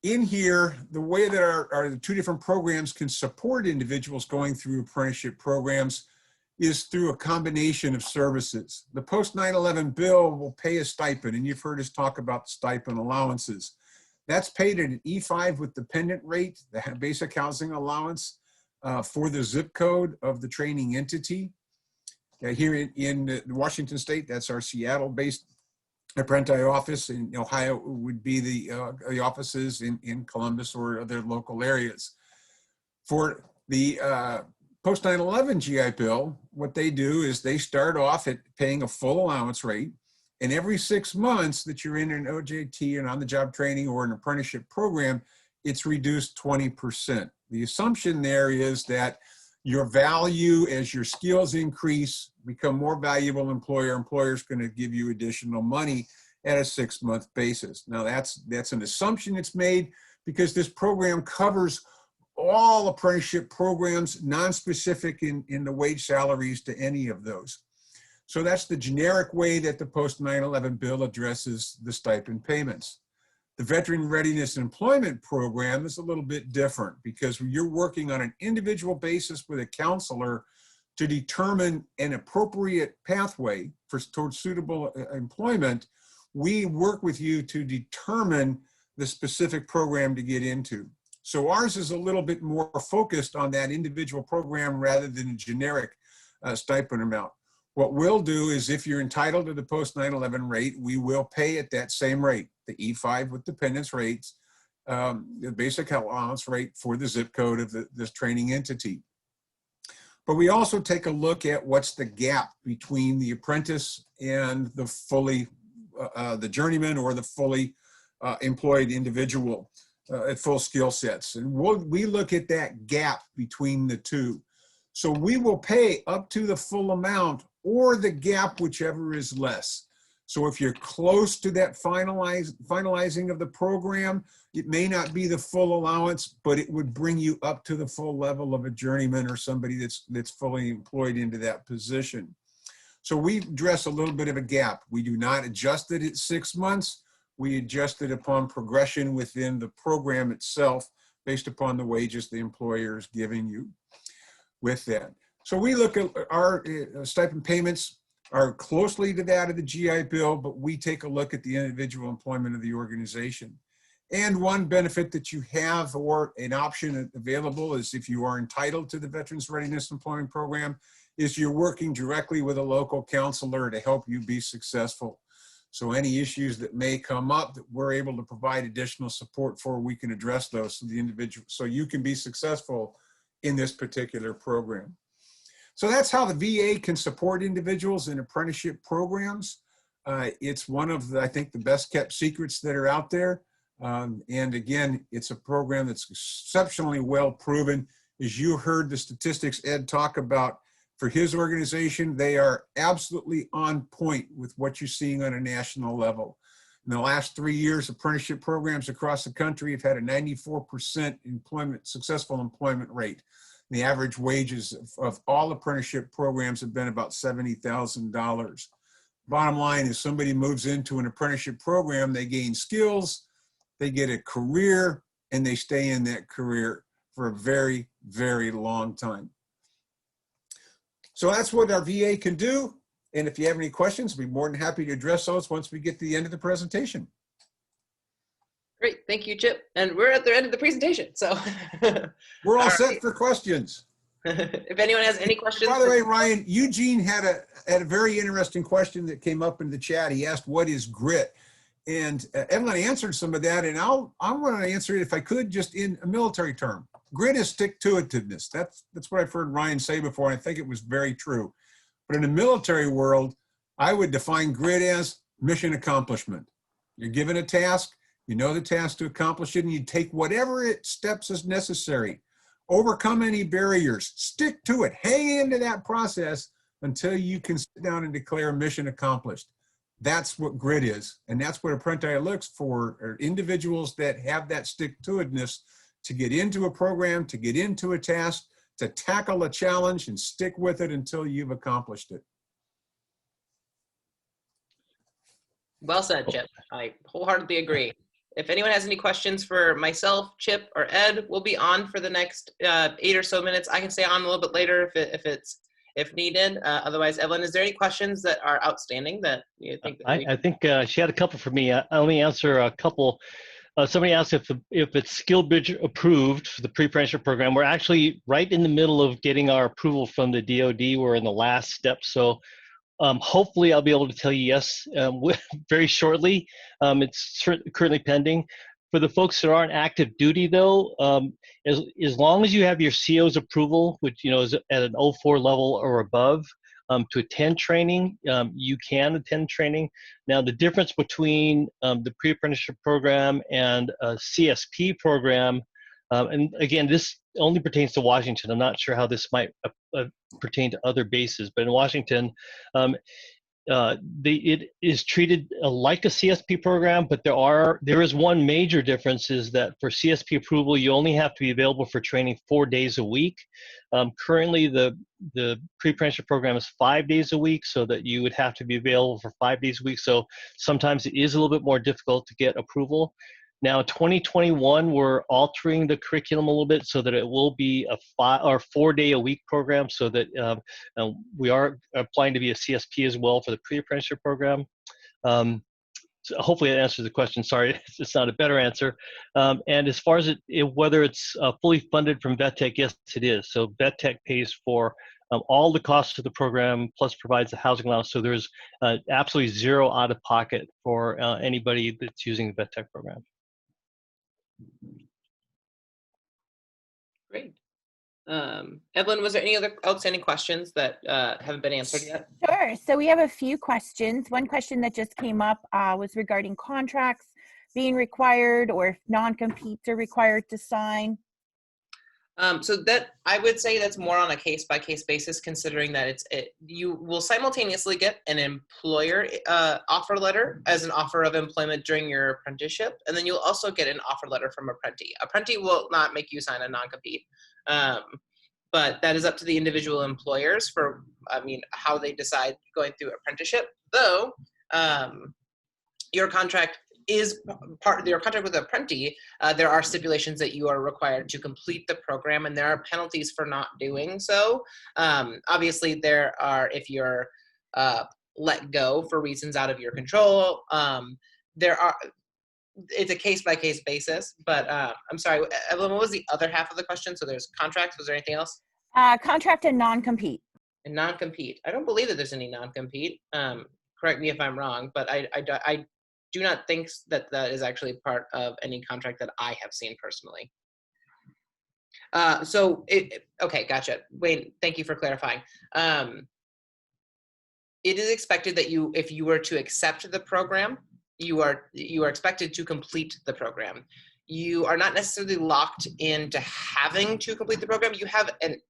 In here, the way that our two different programs can support individuals going through apprenticeship programs is through a combination of services. The post 9/11 bill will pay a stipend, and you've heard us talk about stipend allowances. That's paid at an E5 with dependent rate, the basic housing allowance for the zip code of the training entity. Here in Washington State, that's our Seattle-based Apprenti office. In Ohio would be the offices in Columbus or other local areas. For the post 9/11 GI Bill, what they do is they start off at paying a full allowance rate, and every 6 months that you're in an OJT and on-the-job training or an apprenticeship program, it's reduced 20%. The assumption there is that your value as your skills increase, become more valuable employer's going to give you additional money at a 6-month basis. Now that's an assumption that's made because this program covers all apprenticeship programs, non-specific in the wage salaries to any of those. So that's the generic way that the post 9/11 bill addresses the stipend payments. The Veteran Readiness and Employment Program is a little bit different because you're working on an individual basis with a counselor to determine an appropriate pathway towards suitable employment. We work with you to determine the specific program to get into. So ours is a little bit more focused on that individual program rather than a generic stipend amount. What we'll do is if you're entitled to the post 9/11 rate, we will pay at that same rate, the E5 with dependence rates, the basic allowance rate for the zip code of this training entity. But we also take a look at what's the gap between the apprentice and the the journeyman or the fully employed individual at full skill sets. And we look at that gap between the two. So we will pay up to the full amount or the gap, whichever is less. So if you're close to that finalizing of the program, it may not be the full allowance, but it would bring you up to the full level of a journeyman or somebody that's fully employed into that position. So we address a little bit of a gap. We do not adjust it at 6 months. We adjust it upon progression within the program itself based upon the wages the employer is giving you with that. So we look at our stipend payments are closely to that of the GI Bill, but we take a look at the individual employment of the organization. And one benefit that you have or an option available is if you are entitled to the Veterans Readiness Employment Program, is you're working directly with a local counselor to help you be successful. So any issues that may come up that we're able to provide additional support for, we can address those to the individual so you can be successful in this particular program. So that's how the VA can support individuals in apprenticeship programs. It's one of the, I think, the best kept secrets that are out there. And again, it's a program that's exceptionally well proven. As you heard the statistics Ed talk about for his organization, they are absolutely on point with what you're seeing on a national level. In the last 3 years, apprenticeship programs across the country have had a 94% successful employment rate. The average wages of all apprenticeship programs have been about $70,000. Bottom line is somebody moves into an apprenticeship program, they gain skills, they get a career, and they stay in that career for a very, very long time. So that's what our VA can do. And if you have any questions, we'll be more than happy to address those once we get to the end of the presentation. Great, thank you, Chip. And we're at the end of the presentation, so. We're all set for questions. If anyone has any questions. By the way, Ryan, Eugene had a very interesting question that came up in the chat. He asked, what is grit? And Evelyn answered some of that, and I'm going to answer it, if I could, just in a military term. Grit is stick-to-itiveness. That's what I've heard Ryan say before, and I think it was very true. But in the military world, I would define grit as mission accomplishment. You're given a task, you know the task to accomplish it, and you take whatever steps is necessary. Overcome any barriers, stick to it, hang into that process until you can sit down and declare mission accomplished. That's what grit is. And that's what Apprenti looks for, are individuals that have that stick-to-itness to get into a program, to get into a task, to tackle a challenge and stick with it until you've accomplished it. Well said, Chip. I wholeheartedly agree. If anyone has any questions for myself, Chip, or Ed, we'll be on for the next 8 or so minutes. I can stay on a little bit later if needed. Otherwise, Evelyn, is there any questions that are outstanding that you think? I think she had a couple for me. I only answer a couple. Somebody asked if it's SkillBridge approved for the pre-apprenticeship program. We're actually right in the middle of getting our approval from the DoD. We're in the last step, so hopefully I'll be able to tell you yes very shortly. It's currently pending. For the folks that aren't active duty, though, as long as you have your CO's approval, which is at an 04 level or above, to attend training, you can attend training. Now, the difference between the pre-apprenticeship program and a CSP program, and again, this only pertains to Washington. I'm not sure how this might pertain to other bases, but in Washington, it is treated like a CSP program, but there is one major difference, is that for CSP approval, you only have to be available for training 4 days a week. Currently, the pre-apprenticeship program is 5 days a week, so that you would have to be available for 5 days a week. So sometimes it is a little bit more difficult to get approval. Now, 2021, we're altering the curriculum a little bit so that it will be a 4 day a week program, so that we are applying to be a CSP as well for the pre-apprenticeship program. So hopefully that answers the question. Sorry, it's not a better answer. And as far as whether it's fully funded from VetTech, yes, it is. So VetTech pays for all the costs of the program, plus provides the housing allowance. So there's absolutely zero out of pocket for anybody that's using the VetTech program. Great. Evelyn, was there any other outstanding questions that haven't been answered yet? Sure. So we have a few questions. One question that just came up was regarding contracts being required, or if non-competes are required to sign. So that, I would say that's more on a case-by-case basis, considering that you will simultaneously get an employer offer letter as an offer of employment during your apprenticeship, and then you'll also get an offer letter from Apprenti. Apprenti will not make you sign a non-compete, but that is up to the individual employers for, how they decide going through apprenticeship. Though your contract is part of your contract with Apprenti, there are stipulations that you are required to complete the program, and there are penalties for not doing so. Obviously, there are, if you're let go for reasons out of your control, it's a case-by-case basis. But I'm sorry, Evelyn, what was the other half of the question? So there's contracts. Was there anything else? Contract and non-compete. And non-compete. I don't believe that there's any non-compete. Correct me if I'm wrong, but I do not think that is actually part of any contract that I have seen personally. Okay, gotcha. Wayne, thank you for clarifying. It is expected that if you were to accept the program, you are expected to complete the program. You are not necessarily locked into having to complete the program. You have an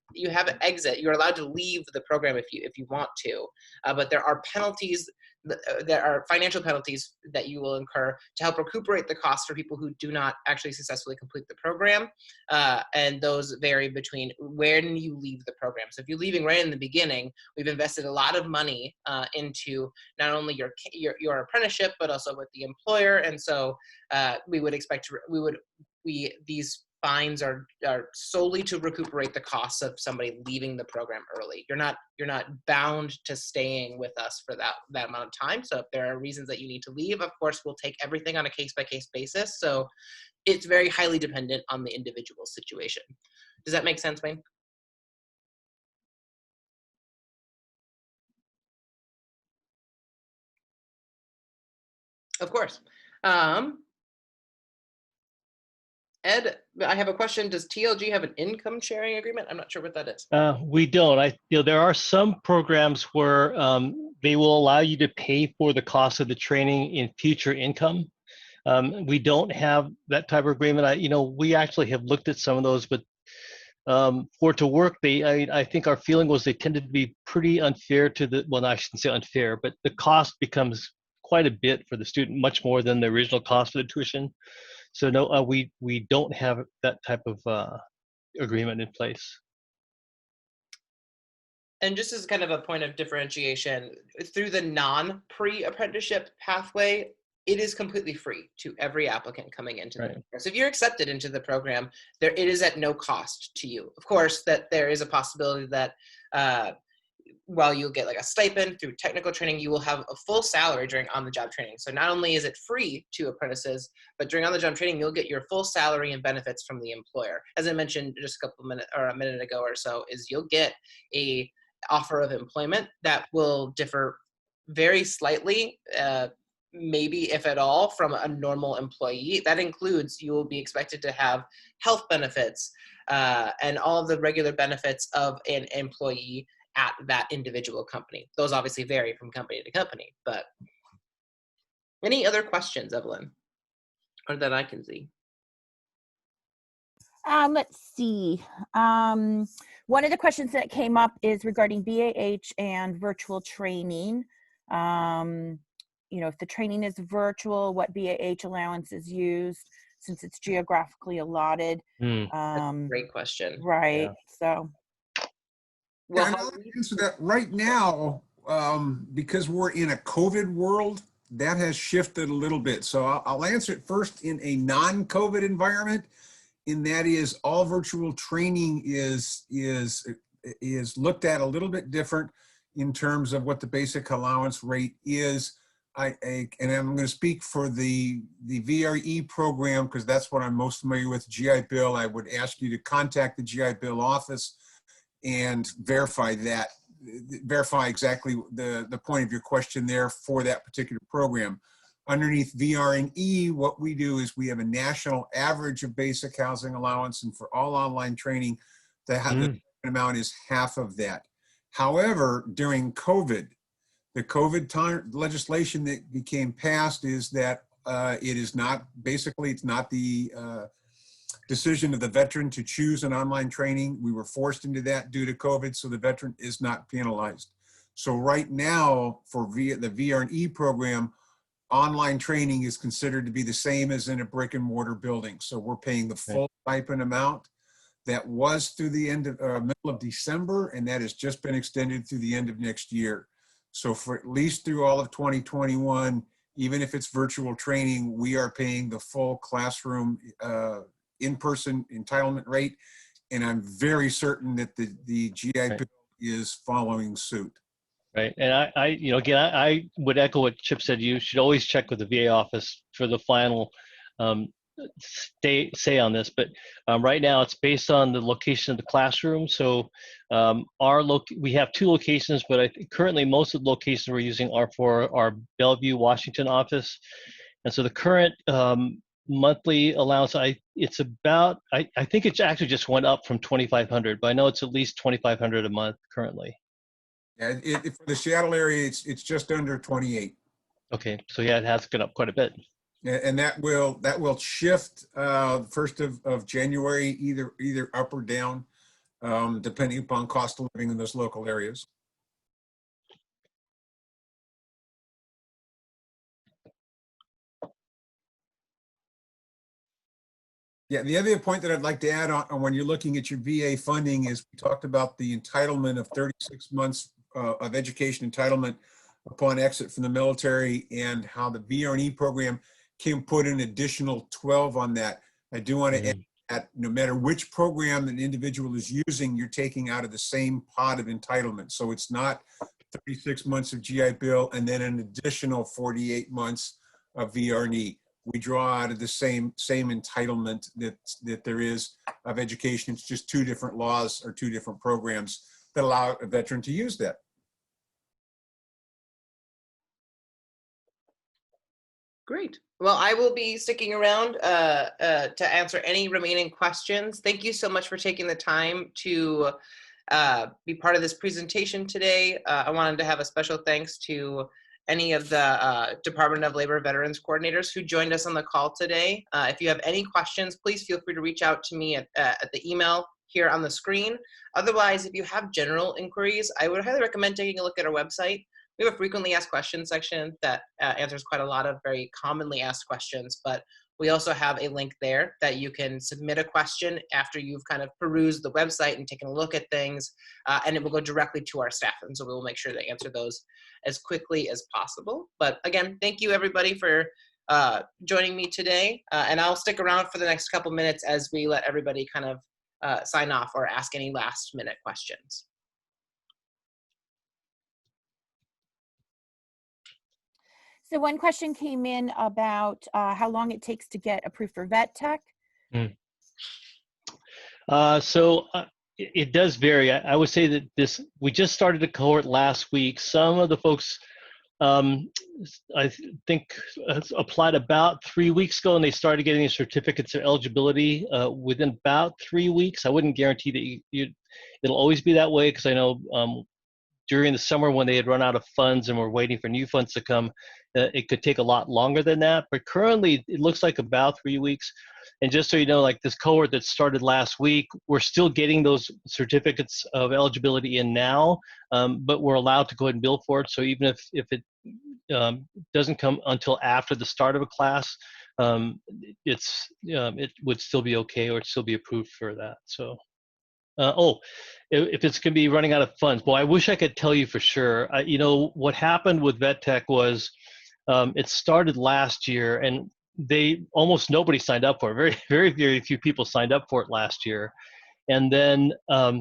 exit. You're allowed to leave the program if you want to, but there are penalties. There are financial penalties that you will incur to help recuperate the costs for people who do not actually successfully complete the program, and those vary between when you leave the program. So if you're leaving right in the beginning, we've invested a lot of money into not only your apprenticeship, but also with the employer, and so we would expect these fines are solely to recuperate the costs of somebody leaving the program early. You're not bound to staying with us for that amount of time. So if there are reasons that you need to leave, of course, we'll take everything on a case-by-case basis. So it's very highly dependent on the individual situation. Does that make sense, Wayne? Of course. Ed, I have a question. Does TLG have an income sharing agreement? I'm not sure what that is. We don't. There are some programs where they will allow you to pay for the cost of the training in future income. We don't have that type of agreement. We actually have looked at some of those, but for it to work, I think our feeling was they tended to be pretty unfair to the, well, I shouldn't say unfair, but the cost becomes quite a bit for the student, much more than the original cost of the tuition. So no, we don't have that type of agreement in place. And just as kind of a point of differentiation, through the non-pre-apprenticeship pathway, it is completely free to every applicant coming into the program. So if you're accepted into the program, it is at no cost to you. Of course, that there is a possibility that while you'll get like a stipend through technical training, you will have a full salary during on-the-job training. So not only is it free to apprentices, but during on-the-job training, you'll get your full salary and benefits from the employer. As I mentioned just a minute ago or so, is you'll get a offer of employment that will differ very slightly, maybe if at all, from a normal employee. That includes you will be expected to have health benefits and all of the regular benefits of an employee at that individual company. Those obviously vary from company to company, but any other questions, Evelyn, or that I can see? Let's see. One of the questions that came up is regarding BAH and virtual training. If the training is virtual, what BAH allowance is used since it's geographically allotted? That's a great question. Right. Yeah. So. Well, I'll answer that right now, because we're in a COVID world, that has shifted a little bit. So I'll answer it first in a non-COVID environment. And that is all virtual training is looked at a little bit different in terms of what the basic allowance rate is. And I'm going to speak for the VRE program because that's what I'm most familiar with, GI Bill. I would ask you to contact the GI Bill office and verify exactly the point of your question there for that particular program. Underneath VR&E, what we do is we have a national average of basic housing allowance, and for all online training, the amount is half of that. However, during COVID, the COVID legislation that became passed is that it's not the decision of the veteran to choose an online training. We were forced into that due to COVID, so the veteran is not penalized. So right now, for the VR&E program, online training is considered to be the same as in a brick and mortar building. So we're paying the full stipend amount that was through the end of middle of December, and that has just been extended through the end of next year. So for at least through all of 2021, even if it's virtual training, we are paying the full classroom in-person entitlement rate. And I'm very certain that the GI Bill is following suit. Right. And I would echo what Chip said. You should always check with the VA office for the final say on this. But right now it's based on the location of the classroom. So we have 2 locations, but I think currently most of the locations we're using are for our Bellevue, Washington office. And so the current monthly allowance, it's about, I think it actually just went up from $2,500, but I know it's at least $2,500 a month currently. Yeah, for the Seattle area, it's just under 28. Okay, so yeah, it has gone up quite a bit. And that will shift 1st of January, either up or down, depending upon cost of living in those local areas. Yeah, the other point that I'd like to add on when you're looking at your VA funding is we talked about the entitlement of 36 months of education entitlement upon exit from the military, and how the VR&E program can put an additional 12 on that. I do want to add that no matter which program an individual is using, you're taking out of the same pot of entitlement. So it's not 36 months of GI Bill and then an additional 48 months of VR&E. We draw out of the same entitlement that there is of education. It's just 2 different laws or 2 different programs that allow a veteran to use that. Great. Well, I will be sticking around to answer any remaining questions. Thank you so much for taking the time to be part of this presentation today. I wanted to have a special thanks to any of the Department of Labor Veterans coordinators who joined us on the call today. If you have any questions, please feel free to reach out to me at the email here on the screen. Otherwise, if you have general inquiries, I would highly recommend taking a look at our website. We have a frequently asked questions section that answers quite a lot of very commonly asked questions, but we also have a link there that you can submit a question after you've kind of perused the website and taken a look at things, and it will go directly to our staff. And so we will make sure to answer those as quickly as possible. But again, thank you everybody for joining me today. And I'll stick around for the next couple minutes as we let everybody kind of sign off or ask any last minute questions. So one question came in about how long it takes to get approved for vet tech. It does vary. I would say that we just started a cohort last week. Some of the folks, I think, applied about 3 weeks ago, and they started getting their certificates of eligibility within about 3 weeks. I wouldn't guarantee that it'll always be that way, because I know during the summer when they had run out of funds and were waiting for new funds to come, it could take a lot longer than that. But currently, it looks like about 3 weeks. And just so you know, like this cohort that started last week, we're still getting those certificates of eligibility in now, but we're allowed to go ahead and bill for it. So even if it doesn't come until after the start of a class, it would still be okay, or it'd still be approved for that. So. If it's going to be running out of funds, well, I wish I could tell you for sure. What happened with vet tech was it started last year, and almost nobody signed up for it. Very, very, very few people signed up for it last year. And then,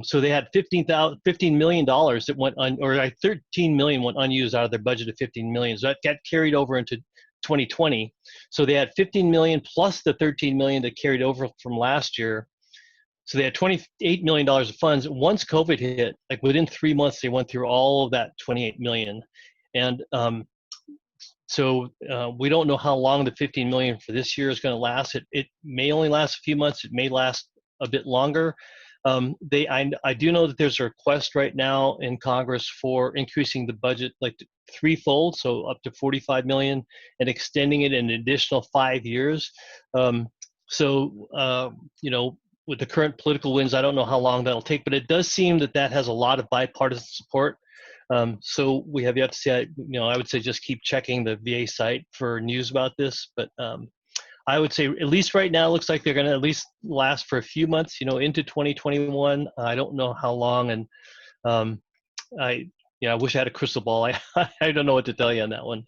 so they had $15 million that went on, or like 13 million went unused out of their budget of 15 million. So that got carried over into 2020. So they had 15 million plus the 13 million that carried over from last year. So they had $28 million of funds. Once COVID hit, like within 3 months, they went through all of that 28 million. And so we don't know how long the 15 million for this year is going to last. It may only last a few months. It may last a bit longer. I do know that there's a request right now in Congress for increasing the budget like threefold, so up to 45 million, and extending it an additional 5 years. With the current political winds, I don't know how long that'll take, but it does seem that has a lot of bipartisan support. So we have yet to see. I would say just keep checking the VA site for news about this. But I would say at least right now, it looks like they're going to at least last for a few months. Into 2021. I don't know how long, and I wish I had a crystal ball. I don't know what to tell you on that one.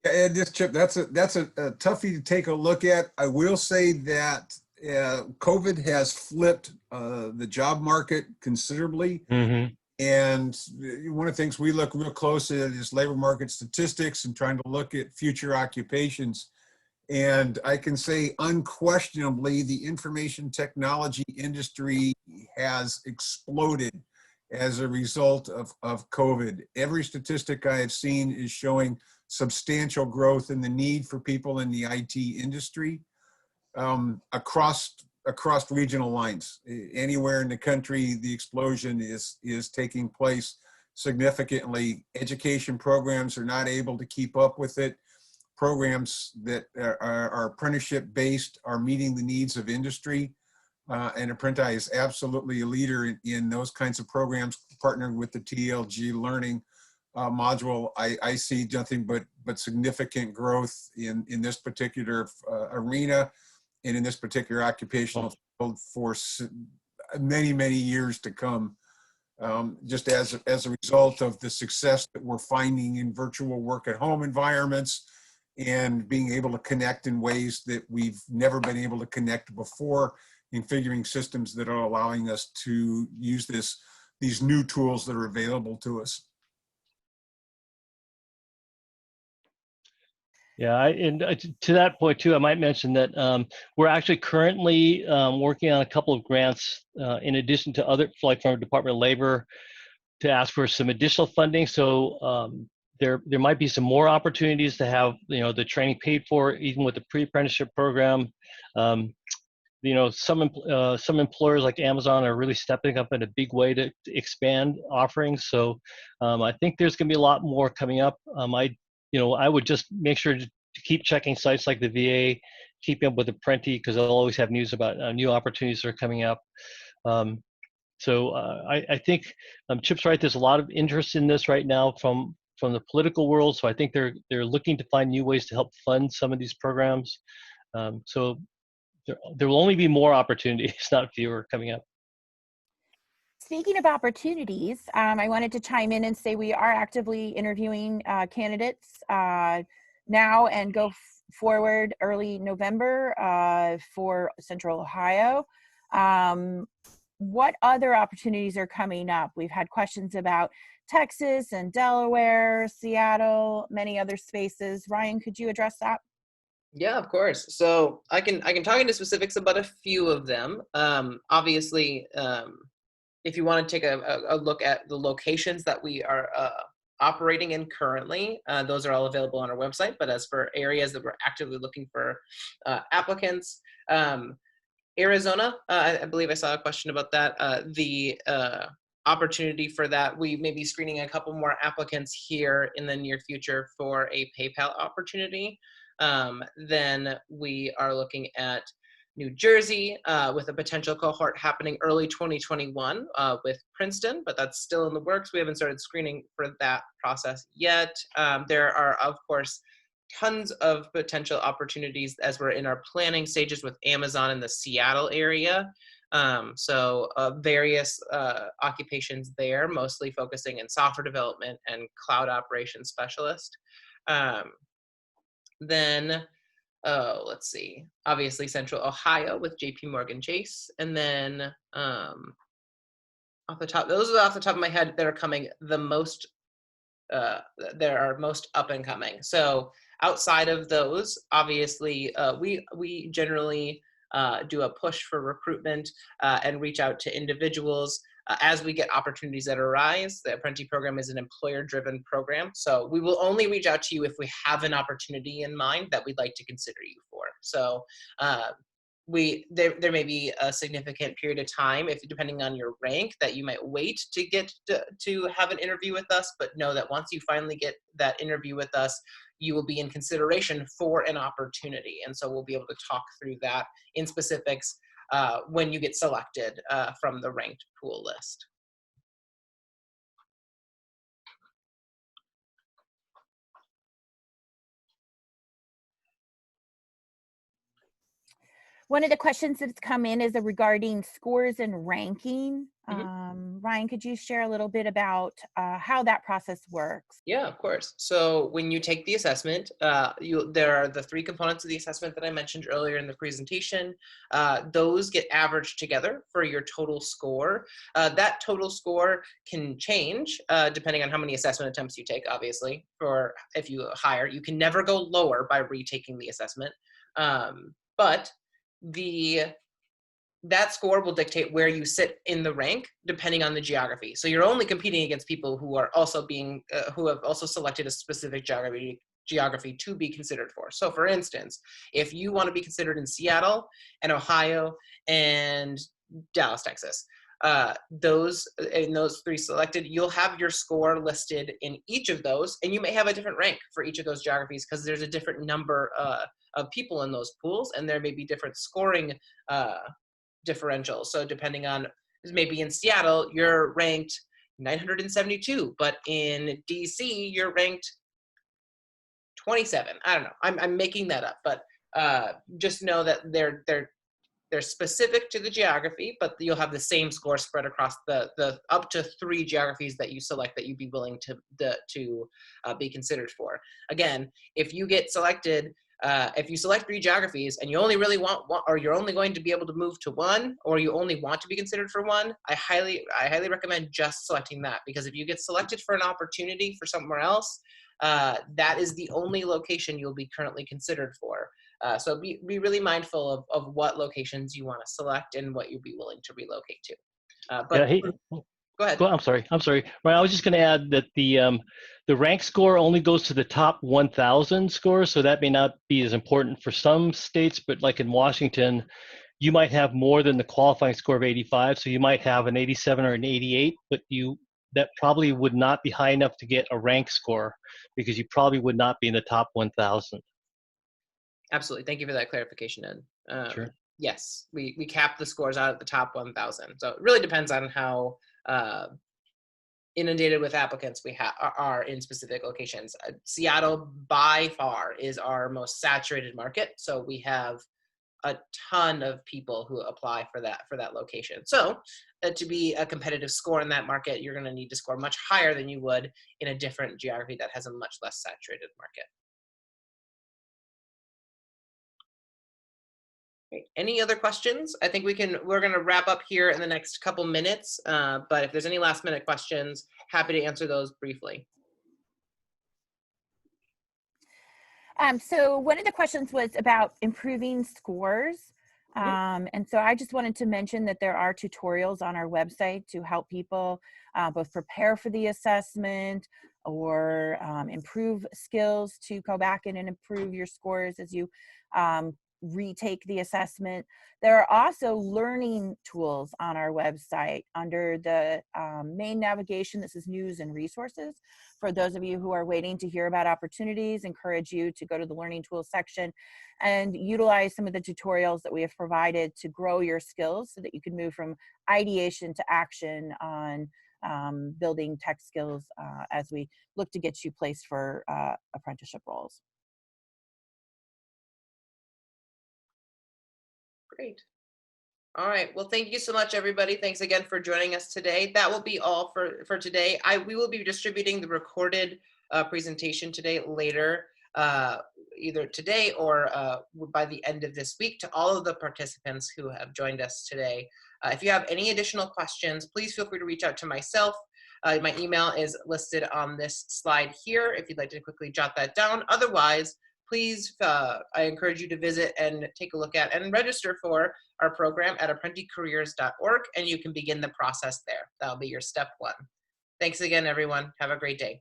Yeah, this Chip, that's a toughie to take a look at. I will say that COVID has flipped the job market considerably. Mm-hmm. And one of the things we look real close at is labor market statistics and trying to look at future occupations. And I can say unquestionably, the information technology industry has exploded as a result of COVID. Every statistic I have seen is showing substantial growth in the need for people in the IT industry across regional lines. Anywhere in the country, the explosion is taking place significantly. Education programs are not able to keep up with it. Programs that are apprenticeship based are meeting the needs of industry. And Apprenti is absolutely a leader in those kinds of programs, partnering with the TLG Learning module. I see nothing but significant growth in this particular arena and in this particular occupational field for many, many years to come. Just as a result of the success that we're finding in virtual work at home environments and being able to connect in ways that we've never been able to connect before, in figuring systems that are allowing us to use these new tools that are available to us. Yeah, and to that point too, I might mention that we're actually currently working on a couple of grants in addition to other, like from Department of Labor, to ask for some additional funding. So there might be some more opportunities to have the training paid for, even with the pre-apprenticeship program. some employers like Amazon are really stepping up in a big way to expand offerings. So I think there's going to be a lot more coming up. I would just make sure to keep checking sites like the VA, keeping up with Apprenti, because they'll always have news about new opportunities that are coming up. I think Chip's right. There's a lot of interest in this right now from the political world. So I think they're looking to find new ways to help fund some of these programs. So there will only be more opportunities, not fewer, coming up. Speaking of opportunities, I wanted to chime in and say we are actively interviewing candidates now and go forward early November for Central Ohio. What other opportunities are coming up? We've had questions about Texas and Delaware, Seattle, many other spaces. Ryan, could you address that? Yeah, of course. So I can talk into specifics about a few of them. Obviously, if you want to take a look at the locations that we are operating in currently, those are all available on our website. But as for areas that we're actively looking for applicants, Arizona, I believe I saw a question about that. The opportunity for that, we may be screening a couple more applicants here in the near future for a PayPal opportunity. Then we are looking at New Jersey with a potential cohort happening early 2021 with Princeton, but that's still in the works. We haven't started screening for that process yet. There are, of course, tons of potential opportunities as we're in our planning stages with Amazon in the Seattle area. Various occupations there, mostly focusing in software development and cloud operations specialist. Then, let's see, obviously Central Ohio with JP Morgan Chase. And then those are off the top of my head that are coming the most, there are most up and coming. So outside of those, obviously, we generally do a push for recruitment and reach out to individuals as we get opportunities that arise. The Apprenti program is an employer-driven program, so we will only reach out to you if we have an opportunity in mind that we'd like to consider you for. So there may be a significant period of time, if depending on your rank, that you might wait to get to have an interview with us, but know that once you finally get that interview with us, you will be in consideration for an opportunity. And so we'll be able to talk through that in specifics when you get selected from the ranked pool list. One of the questions that's come in is regarding scores and ranking. Ryan, could you share a little bit about how that process works? Yeah, of course. So when you take the assessment, there are the three components of the assessment that I mentioned earlier in the presentation. Those get averaged together for your total score. That total score can change depending on how many assessment attempts you take, obviously. For if you hire, you can never go lower by retaking the assessment. But that score will dictate where you sit in the rank depending on the geography. So you're only competing against people who are also who have also selected a specific geography to be considered for. So for instance, if you want to be considered in Seattle and Ohio and Dallas, Texas, those three selected, you'll have your score listed in each of those, and you may have a different rank for each of those geographies because there's a different number of people in those pools, and there may be different scoring differentials. So depending on, maybe in Seattle, you're ranked 972, but in DC, you're ranked 27. I don't know. I'm making that up, but just know that they're specific to the geography, but you'll have the same score spread across the up to 3 geographies that you select that you'd be willing to be considered for. Again, if you get selected, if you select 3 geographies and you only really want one, or you're only going to be able to move to one, or you only want to be considered for one, I highly recommend just selecting that, because if you get selected for an opportunity for somewhere else, that is the only location you'll be currently considered for. So be really mindful of what locations you want to select and what you'd be willing to relocate to. Go ahead. I'm sorry. Right, I was just going to add that the rank score only goes to the top 1,000 scores, so that may not be as important for some states, but like in Washington, you might have more than the qualifying score of 85. So you might have an 87 or an 88, but that probably would not be high enough to get a rank score because you probably would not be in the top 1,000. Absolutely. Thank you for that clarification, Ed. Sure. Yes, we cap the scores out at the top 1,000. So it really depends on how inundated with applicants we are in specific locations. Seattle by far is our most saturated market. So we have a ton of people who apply for that location. So to be a competitive score in that market, you're going to need to score much higher than you would in a different geography that has a much less saturated market. Great. Any other questions? I think we're going to wrap up here in the next couple minutes, but if there's any last minute questions, happy to answer those briefly. So one of the questions was about improving scores. And so I just wanted to mention that there are tutorials on our website to help people both prepare for the assessment or improve skills to go back in and improve your scores as you retake the assessment. There are also learning tools on our website under the main navigation. This is news and resources. For those of you who are waiting to hear about opportunities, encourage you to go to the learning tools section and utilize some of the tutorials that we have provided to grow your skills so that you can move from ideation to action on building tech skills as we look to get you placed for apprenticeship roles. Great. All right. Well, thank you so much, everybody. Thanks again for joining us today. That will be all for today. We will be distributing the recorded presentation today later, either today or by the end of this week to all of the participants who have joined us today. If you have any additional questions, please feel free to reach out to myself. My email is listed on this slide here if you'd like to quickly jot that down. Otherwise, please, I encourage you to visit and take a look at and register for our program at apprenticareers.org, and you can begin the process there. That'll be your step one. Thanks again, everyone. Have a great day.